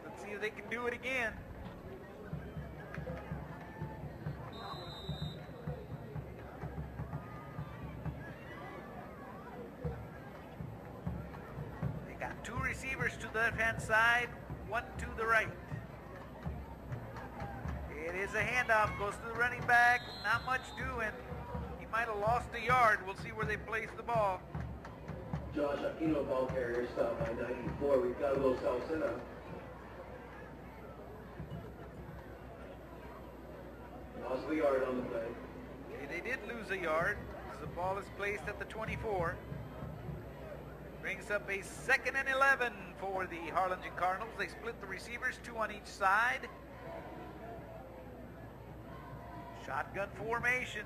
Let's see if they can do it again. They got 2 receivers to the left-hand side, 1 to the right. It is a handoff, goes to the running back, not much doing. He might have lost a yard. We'll see where they place the ball. Josh Aquino, ball carrier, stop by 94. We've got to go south center. Lost the yard on the play. Okay, they did lose a yard as the ball is placed at the 24. Brings up a 2nd and 11 for the Harlingen Cardinals. They split the receivers, 2 on each side. Shotgun formation.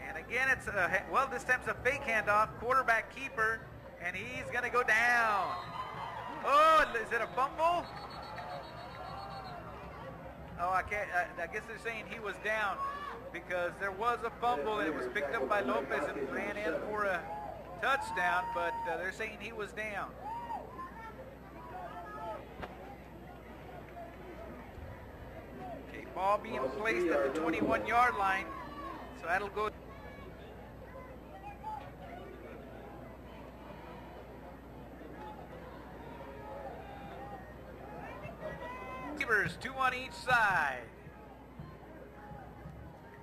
And again, it's a, well, this time's a fake handoff, quarterback keeper, and he's going to go down. Oh, is it a fumble? Oh, I guess they're saying he was down because there was a fumble and it was picked up by Lopez and ran in for a touchdown, but they're saying he was down. Okay, ball being placed at the 21-yard line, so that'll go. Receivers, 2 on each side.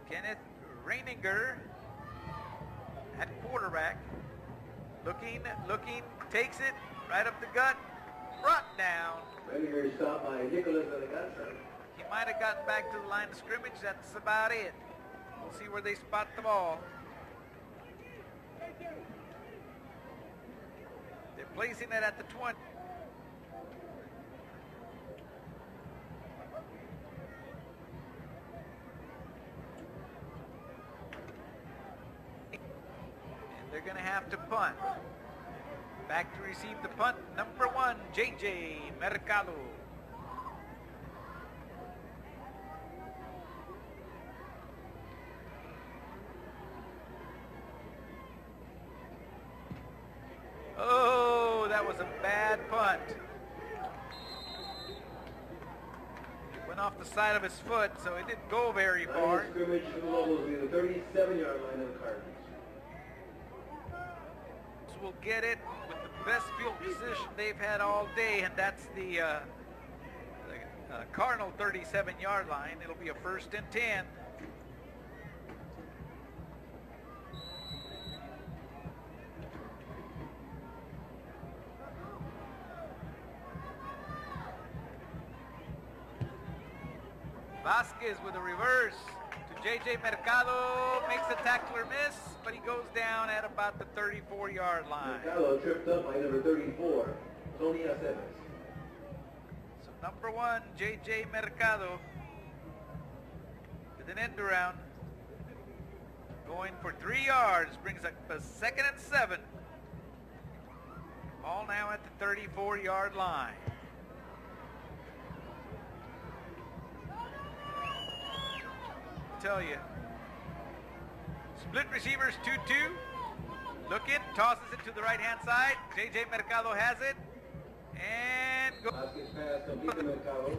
Kenneth Reininger at quarterback. Looking, takes it right up the gut, brought down. Reininger stopped by Nicholas on the gut side. He might have gotten back to the line of scrimmage. That's about it. We'll see where they spot the ball. They're placing it at the 20. They're going to have to punt. Back to receive the punt, number 1, J.J. Mercado. Oh, that was a bad punt. It went off the side of his foot, so it didn't go very far. Line of scrimmage for the Lobos will be the 37-yard line of the Cardinals. Will get it with the best field position they've had all day, and that's the Cardinal 37-yard line. It'll be a 1st and 10. Vasquez with a reverse to J.J. Mercado, makes a tackler miss, but he goes down at about the 34-yard line. Mercado tripped up by number 34, Tony Aceves. So number 1, J.J. Mercado with an end around, going for 3 yards, brings up a 2nd and 7. Ball now at the 34-yard line. Tell you, split receivers 2-2. Looking, tosses it to the right-hand side. J.J. Mercado has it, and goes. Vasquez pass complete to Mercado.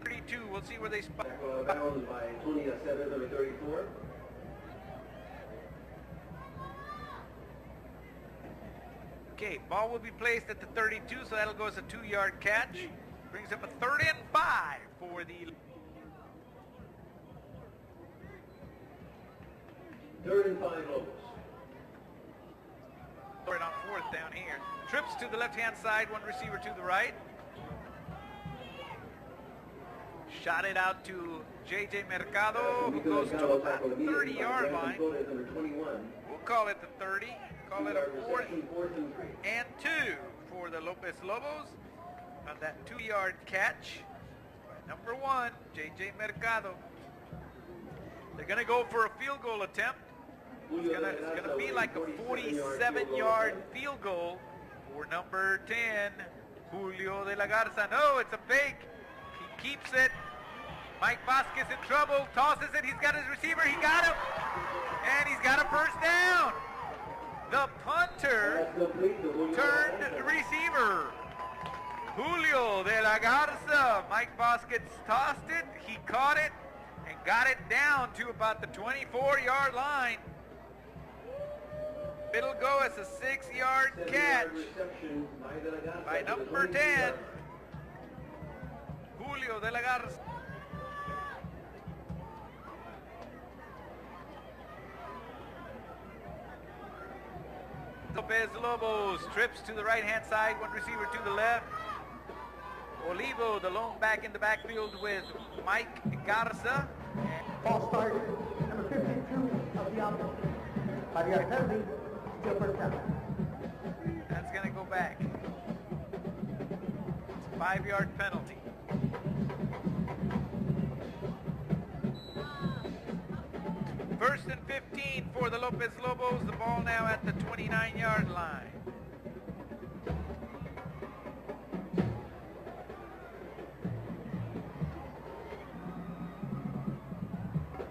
32. We'll see where they spot. Tackle out of bounds by Tony Aceves, number 34. Okay, ball will be placed at the 32, so that'll go as a 2-yard catch. Brings up a 3rd and 5 for the. 3rd and 5 Lobos. Right on 4th down here. Trips to the left-hand side, 1 receiver to the right. Shot it out to J.J. Mercado, who goes to about the 30-yard line. We'll call it the 30. Call it a 4th and 2 for the Lopez Lobos on that 2-yard catch by number 1, J.J. Mercado. They're going to go for a field goal attempt. It's gonna be like a 47-yard field goal for number 10, Julio de la Garza. No, it's a fake. He keeps it. Mike Vasquez in trouble, tosses it. He's got his receiver. He got him. And he's got a first down. The punter turned receiver. Julio de la Garza. Mike Vasquez tossed it. He caught it and got it down to about the 24-yard line. It'll go as a 6-yard catch by number 10, Julio de la Garza. Lopez Lobos trips to the right-hand side, one receiver to the left. Olivo, the lone back in the backfield with Mike Garza. False start, number 52 of the offense. 5-yard penalty, still first down. That's going to go back. It's a 5-yard penalty. First and 15 for the Lopez Lobos. The ball now at the 29-yard line.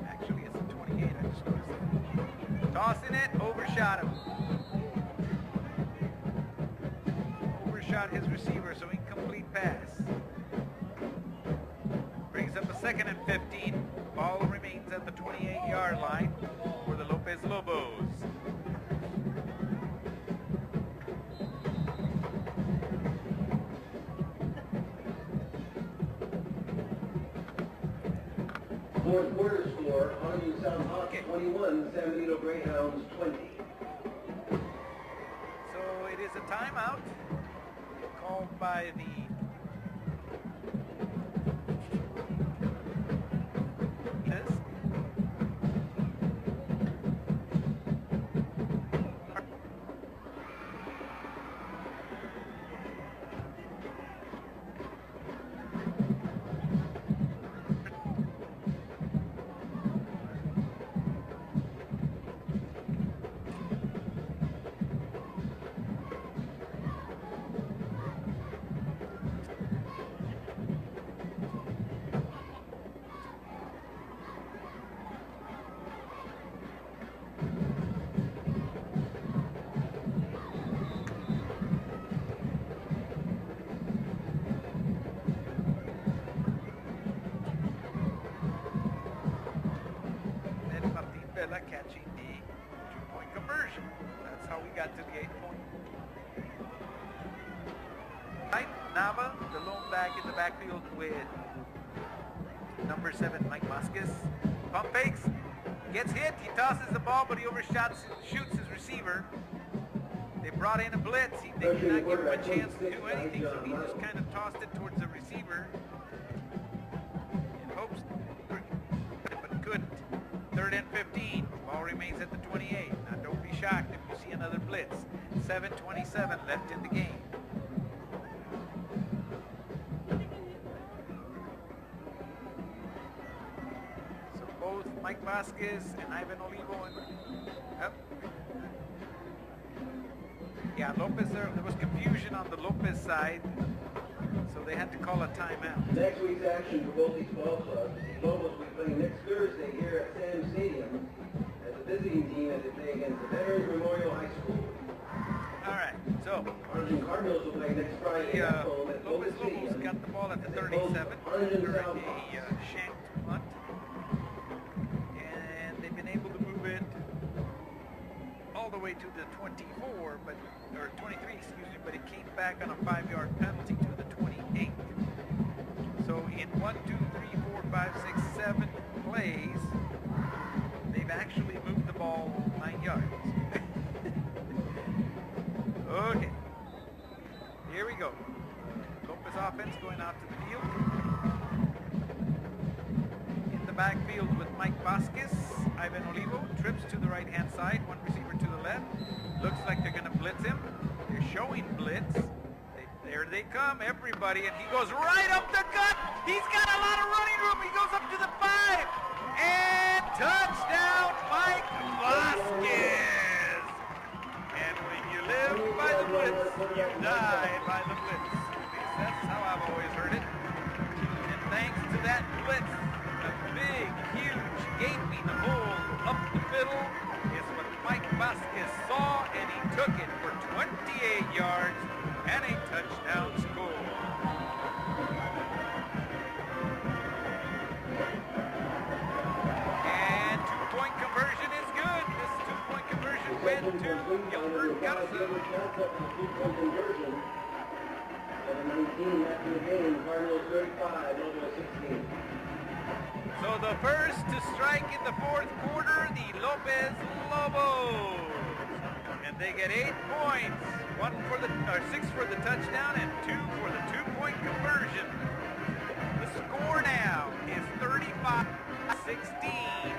Actually, it's the 28. I just noticed that. Tossing it, overshot him. Overshot his receiver, so incomplete pass. Brings up a second and 15. Ball remains at the 28-yard line for the Lopez Lobos. Fourth quarter score, Harlingen South Hawks 21, San Benito Greyhounds 20. So it is a timeout called by the catching the 2-point conversion. That's how we got to the 8-point. Right, Nava, the lone back in the backfield with number 7, Mike Vasquez. Pump fakes, gets hit, he tosses the ball, but he shoots his receiver. They brought in a blitz. They did not give him a chance to do anything, so he just kind of tossed it towards the receiver in hopes, but couldn't. 3rd and 15. Ball remains at the 28. Now don't be shocked if you see another blitz. 7:27 left in the game. So both Mike Vasquez and Ivan Olivo up. Yeah, Lopez there was confusion on the Lopez side, so they had to call a timeout. Next week's action for both these ball clubs. The Lobos will be playing next Thursday here at Sam Stadium as a visiting team as they play against the Veterans Memorial High School. All right, so Harlingen Cardinals will play next Friday at home at Lopez Lopez Lobos Stadium. got the ball at the 37 Harlingen during South a Hawks. shanked punt, and they've been able to move it all the way to the 24, or 23, excuse me, but it came back on a 5-yard penalty to the 28. So in 1, 2, 3, 4, 5, 6, 7 plays, they've actually moved the ball 9 yards. Okay, here we go. Lopez offense going out to the field. In the backfield with Mike Vasquez, Ivan Olivo trips to the right-hand side, one receiver to the left. Looks like they're going to blitz him. They're showing blitz. There they come, everybody, and he goes right up the gut. He's got a lot of running room. He goes up to the 5. And touchdown, Mike Vasquez. live by the blitz, you die by the blitz. At least that's how I've always heard it. And thanks to that blitz, a big, huge, gaping hole up the middle is what Mike Vasquez saw, and he took it for 28 yards and a touchdown score. And two-point conversion is good. This two-point conversion went to Gilbert Gutson. Conversion. 7:19 after the game. Cardinals 35, Lopez 16. So the first to strike in the fourth quarter, the Lopez Lobos. And they get 8 points, 6 for the touchdown and 2 for the two-point conversion. The score now is 35-16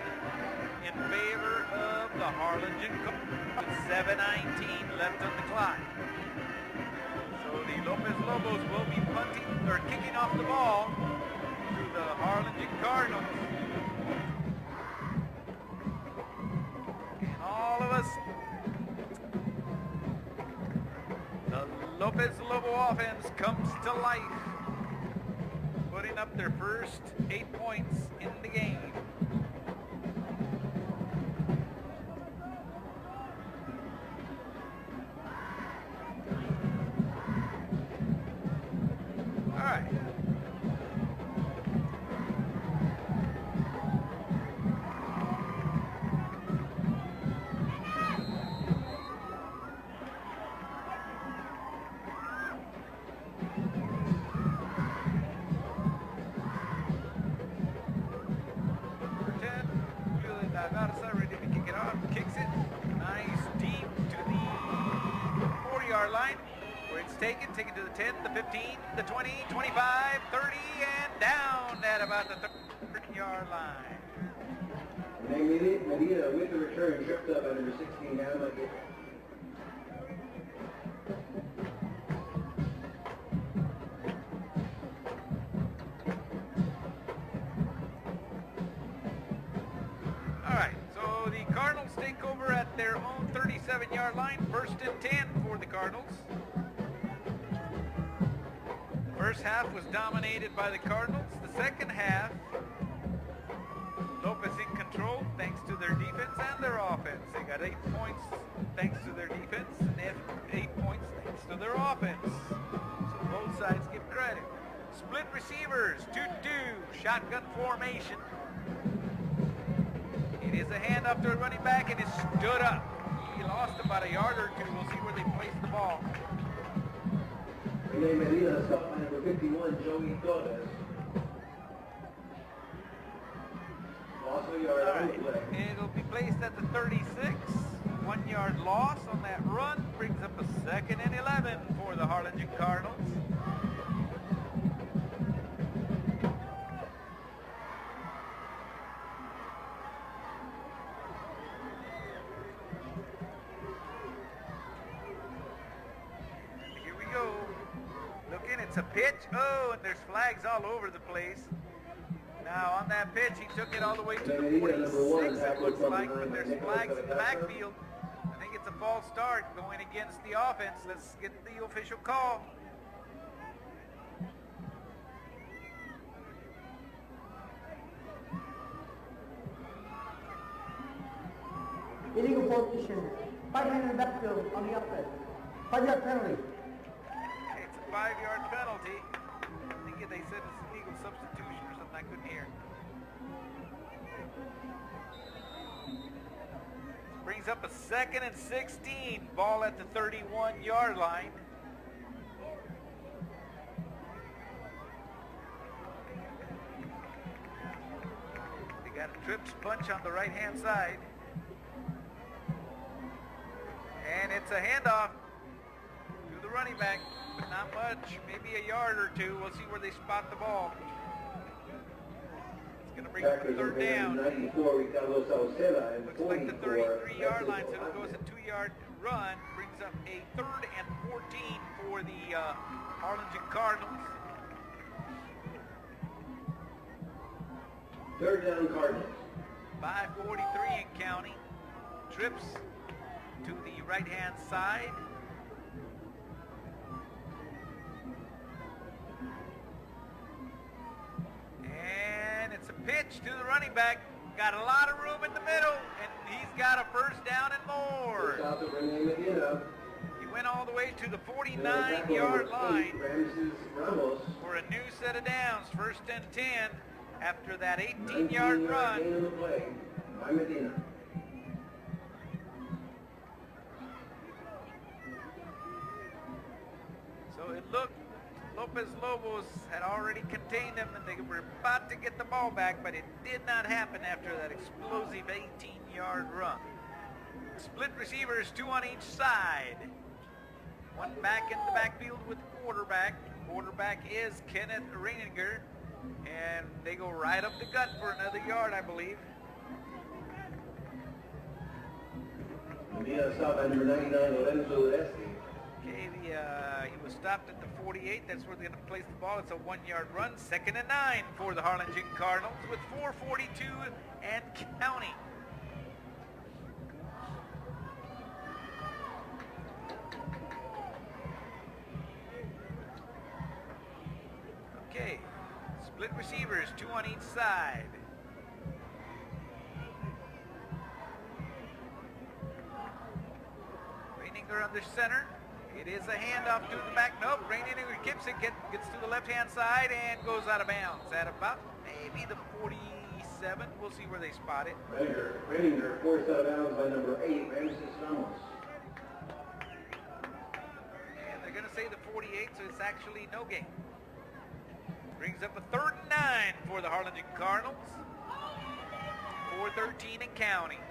in favor of the Harlingen with 7:19 left on the clock. So the Lopez Lobos will be kicking off the ball to the Harlingen Cardinals. And all of us, the Lopez Lobo offense comes to life, putting up their first 8 points in the game. All right. Ready to kick it off, kicks it nice deep to the 4-yard line, where it's taken to the 10, the 15, the 20, 25, 30, and down at about the 30-yard line. Medina with the return tripped up at number 16, Adam Again. Cardinals take over at their own 37-yard line, 1st and 10 for the Cardinals. The first half was dominated by the Cardinals. The second half, Lopez in control thanks to their defense and their offense. They got 8 points thanks to their defense and 8 points thanks to their offense. So both sides give credit. Split receivers, 2-2, shotgun formation. It is a handoff to a running back, and it stood up. He lost about a yard or 2. We'll see where they place the ball. Renee Medina, stop by number 51, Joey Torres. Loss of a yard on the play. It'll be placed at the 36. 1-yard loss on that run brings up a 2nd and 11 for the Harlingen Cardinals. It's a pitch. Oh, and there's flags all over the place. Now on that pitch, he took it all the way to the 46, it looks like, but there's flags in the backfield. I think it's a false start going against the offense. Let's get the official call. Illegal formation. 5-hand in the backfield on the upside. 5-yard penalty. 5-yard penalty. I think they said it's illegal substitution or something I couldn't hear. Brings up a 2nd and 16. Ball at the 31-yard line. They got a trips punch on the right-hand side. And it's a handoff to the running back. But not much, maybe a yard or 2. We'll see where they spot the ball. It's going to bring up a 3rd down. 94, Ricardo Sauceda, and looks like the 33-yard line, so it goes a 2-yard run. Brings up a 3rd and 14 for the Harlingen Cardinals. 3rd down Cardinals. 5:43 in counting. Trips to the right-hand side. pitch to the running back. Got a lot of room in the middle, and he's got a first down and more. First out to Rene Medina. He went all the way to the 49-yard line Ramos. for a new set of downs, 1st and 10, after that 18-yard run. Gain of the play by Medina. So it looked Lopez Lobos had already contained them, and they were about to get the ball back, but it did not happen after that explosive 18-yard run. Split receivers, 2 on each side. One back in the backfield with the quarterback. Quarterback is Kenneth Reininger, and they go right up the gut for another yard, I believe. Medina stopped by number 99, Lorenzo Uresti. Okay, he was stopped at the 48. That's where they're going to place the ball. It's a 1-yard run. 2nd and 9 for the Harlingen Cardinals with 4:42 and counting. Okay, split receivers, 2 on each side. Reininger under center. It is a handoff to the back. Nope, Reininger keeps it, gets to the left-hand side and goes out of bounds at about maybe the 47. We'll see where they spot it. Reininger forced out of bounds by number 8, Ramses Ramos. And they're going to say the 48, so it's actually no gain. Brings up a 3rd and 9 for the Harlingen Cardinals. 4:13 and counting.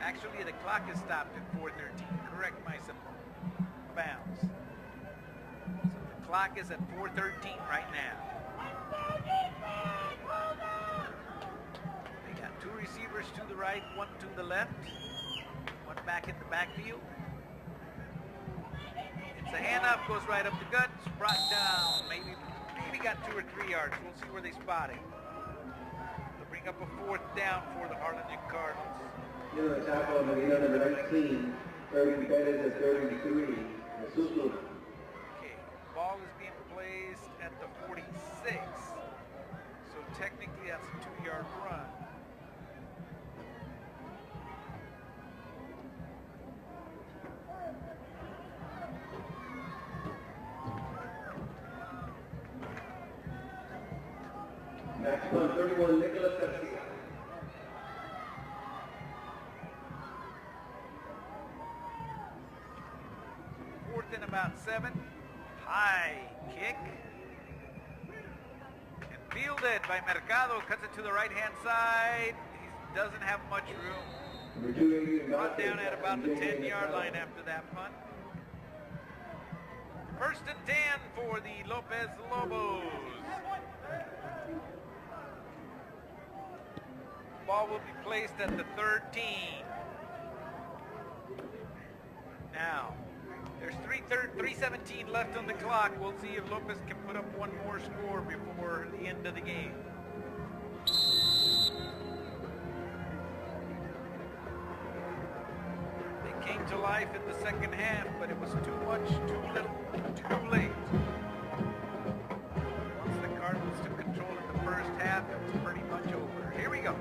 Actually, the clock is stopped at 4:13. Correct myself. Bounds. So the clock is at 4:13 right now. They got 2 receivers to the right, 1 to the left. 1 back in the backfield. It's a handoff, goes right up the gut, brought down. Maybe got 2 or 3 yards. We'll see where they spot it. They'll bring up a 4th down for the Harlingen Cardinals. You know, the tackle on Medina, number 19, Erwin Perez at 33, Jesus Luna. Okay, ball is being placed at the 46. So technically that's a 2-yard run. Max punt 31, Nicholas Garcia. Fourth and about 7. High kick. And fielded by Mercado. Cuts it to the right-hand side. He doesn't have much room. Number 280, Brought down at about the 10-yard line after that punt. 1st and 10 for the Lopez Lobos. Ball will be placed at the 13. Now, there's 3:17 left on the clock. We'll see if Lopez can put up one more score before the end of the game. They came to life in the second half, but it was too much, too little, too late. Once the Cardinals took control in the first half, it was pretty much over. Here we go.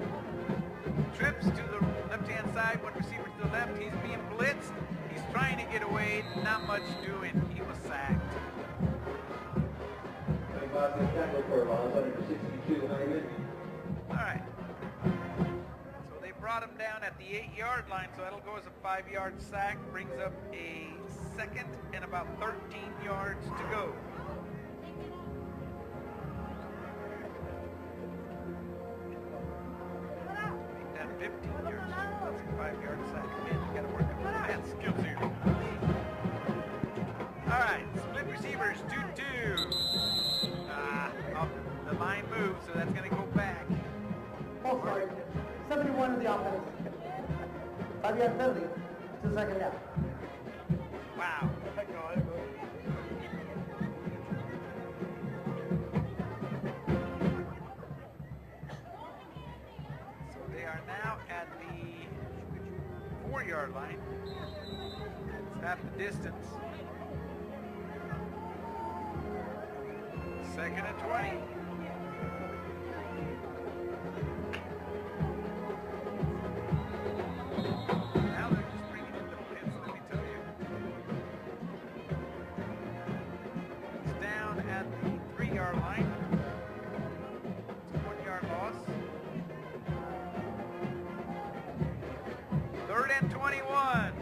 Trips to the left-hand side, 1 receiver to the left. He's being blitzed. He's trying to get away. Not much doing. He was sacked. All right. So they brought him down at the 8-yard line, so that'll go as a 5-yard sack. Brings up a 2nd and about 13 yards to go. Make that 15 yards. That's a 5-yard sack. Man, you gotta work on math skills here. All right, split receivers, 2-2. The line moves, so that's going to go back. Oh, sorry. 71 of the offense. 5-yard penalty. It's the second down. Wow. So they are now at the 4-yard line. It's half the distance. 2nd and 20. Now they're just bringing in the blitz, let me tell you. It's down at the 3-yard line. It's a 1-yard loss. 3rd and 21.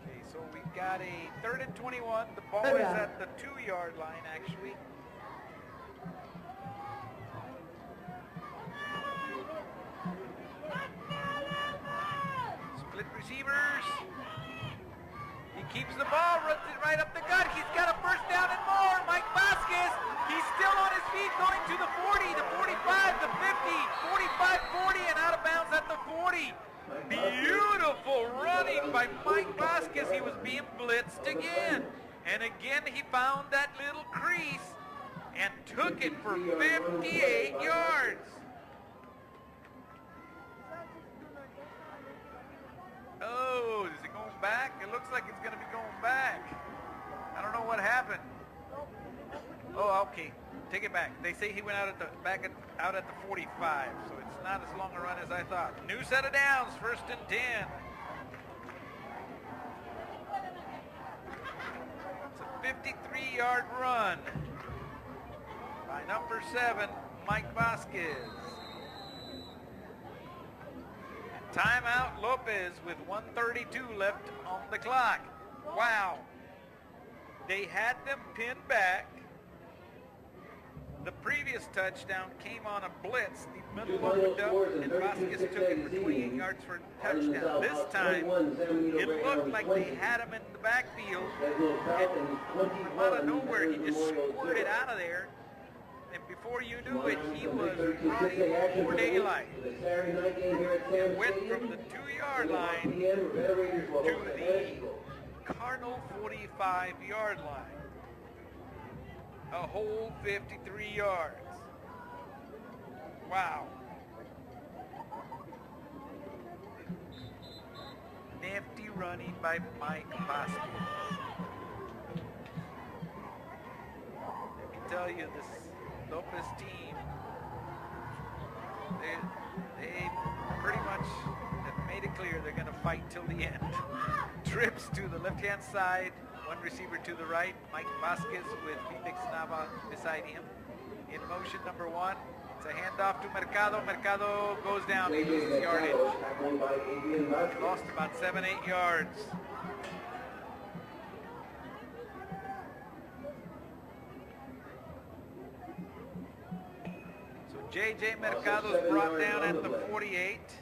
Okay, so we've got a 3rd and 21. The ball is at the 2-yard line, actually. Split receivers. He keeps the ball, runs it right up the gut. He's got a first down and more. Mike Vasquez, he's still on his feet going to the 40, the 45, the 50, 45, 40, and out of bounds at the 40. Beautiful running by Mike Vasquez. He was being blitzed again. And again, he found that little crease and took it for 58 yards. Oh, is it going back? It looks like it's going to be going back. I don't know what happened. Oh, okay. Take it back. They say he went out at the out at the 45, so it's not as long a run as I thought. New set of downs, 1st and 10. It's a 53-yard run by number 7, Mike Vasquez. Timeout Lopez with 1:32 left on the clock. Wow. They had them pinned back. The previous touchdown came on a blitz. The middle opened up and Vasquez took it for 28 yards for a touchdown. This time, it looked like they had him in the backfield. And from out of nowhere, he just squirted out of there. And before you knew it, he was running for daylight. It went from the 2-yard line to the Cardinal 45-yard line. A whole 53 yards. Wow. Nifty running by Mike Vasquez. Let me tell you, this Lopez team, they pretty much have made it clear they're going to fight till the end. Trips to the left-hand side, one receiver to the right, Mike Vasquez with Felix Nava beside him. In motion, number 1. It's a handoff to Mercado. Mercado goes down, he loses yardage. Lost about 7-8 yards. So J.J. Mercado's brought down at the 48. So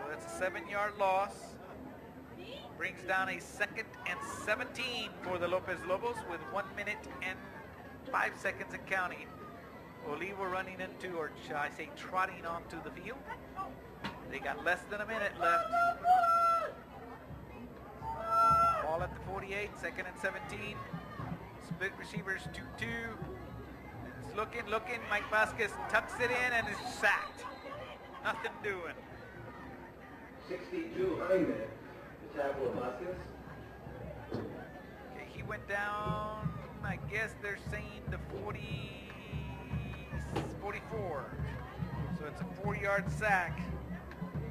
that's a 7-yard loss. Brings down a 2nd and 17 for the Lopez Lobos with 1 minute and 5 seconds and counting. Oliva running into, or shall I say, trotting onto the field. They got less than a minute left. Ball at the 48, 2nd and 17. Split receivers 2-2. It's looking. Mike Vasquez tucks it in and is sacked. Nothing doing. 62 Hyman. Tackle of Vasquez. Okay, he went down, I guess they're saying the 44. So it's a 4-yard sack.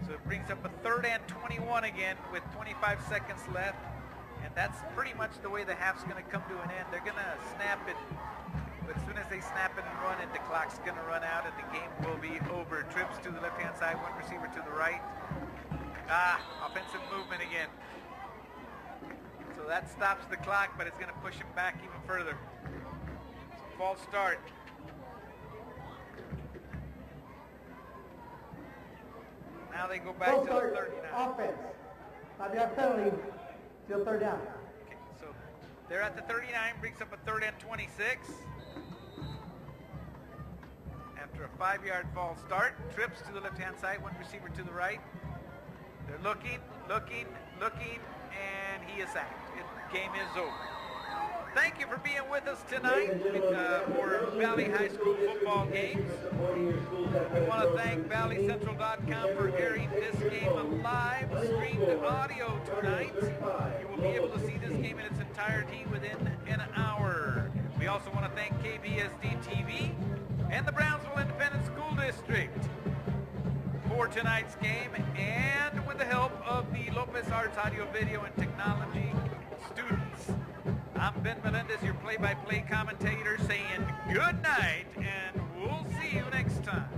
So it brings up a 3rd and 21 again with 25 seconds left. And that's pretty much the way the half's going to come to an end. They're going to snap it. But as soon as they snap it and run it, the clock's going to run out and the game will be over. Trips to the left-hand side, one receiver to the right. Offensive movement again. So that stops the clock, but it's going to push him back even further. So false start. Now they go back to the 39. Offense. Now they have penalty till 3rd down. Okay, so they're at the 39, brings up a 3rd and 26. After a 5-yard false start, trips to the left-hand side, one receiver to the right. They're looking, and he is sacked. The game is over. Thank you for being with us tonight for Valley High School football games. I want to thank ValleyCentral.com for airing this game live streamed audio tonight. You will be able to see this game in its entirety within an hour. We also want to thank KBSD TV and the Brownsville Independent School District for tonight's game, and with the help of the Lopez Arts Audio, Video, and Technology students. I'm Ben Melendez, your play-by-play commentator, saying good night, and we'll see you next time.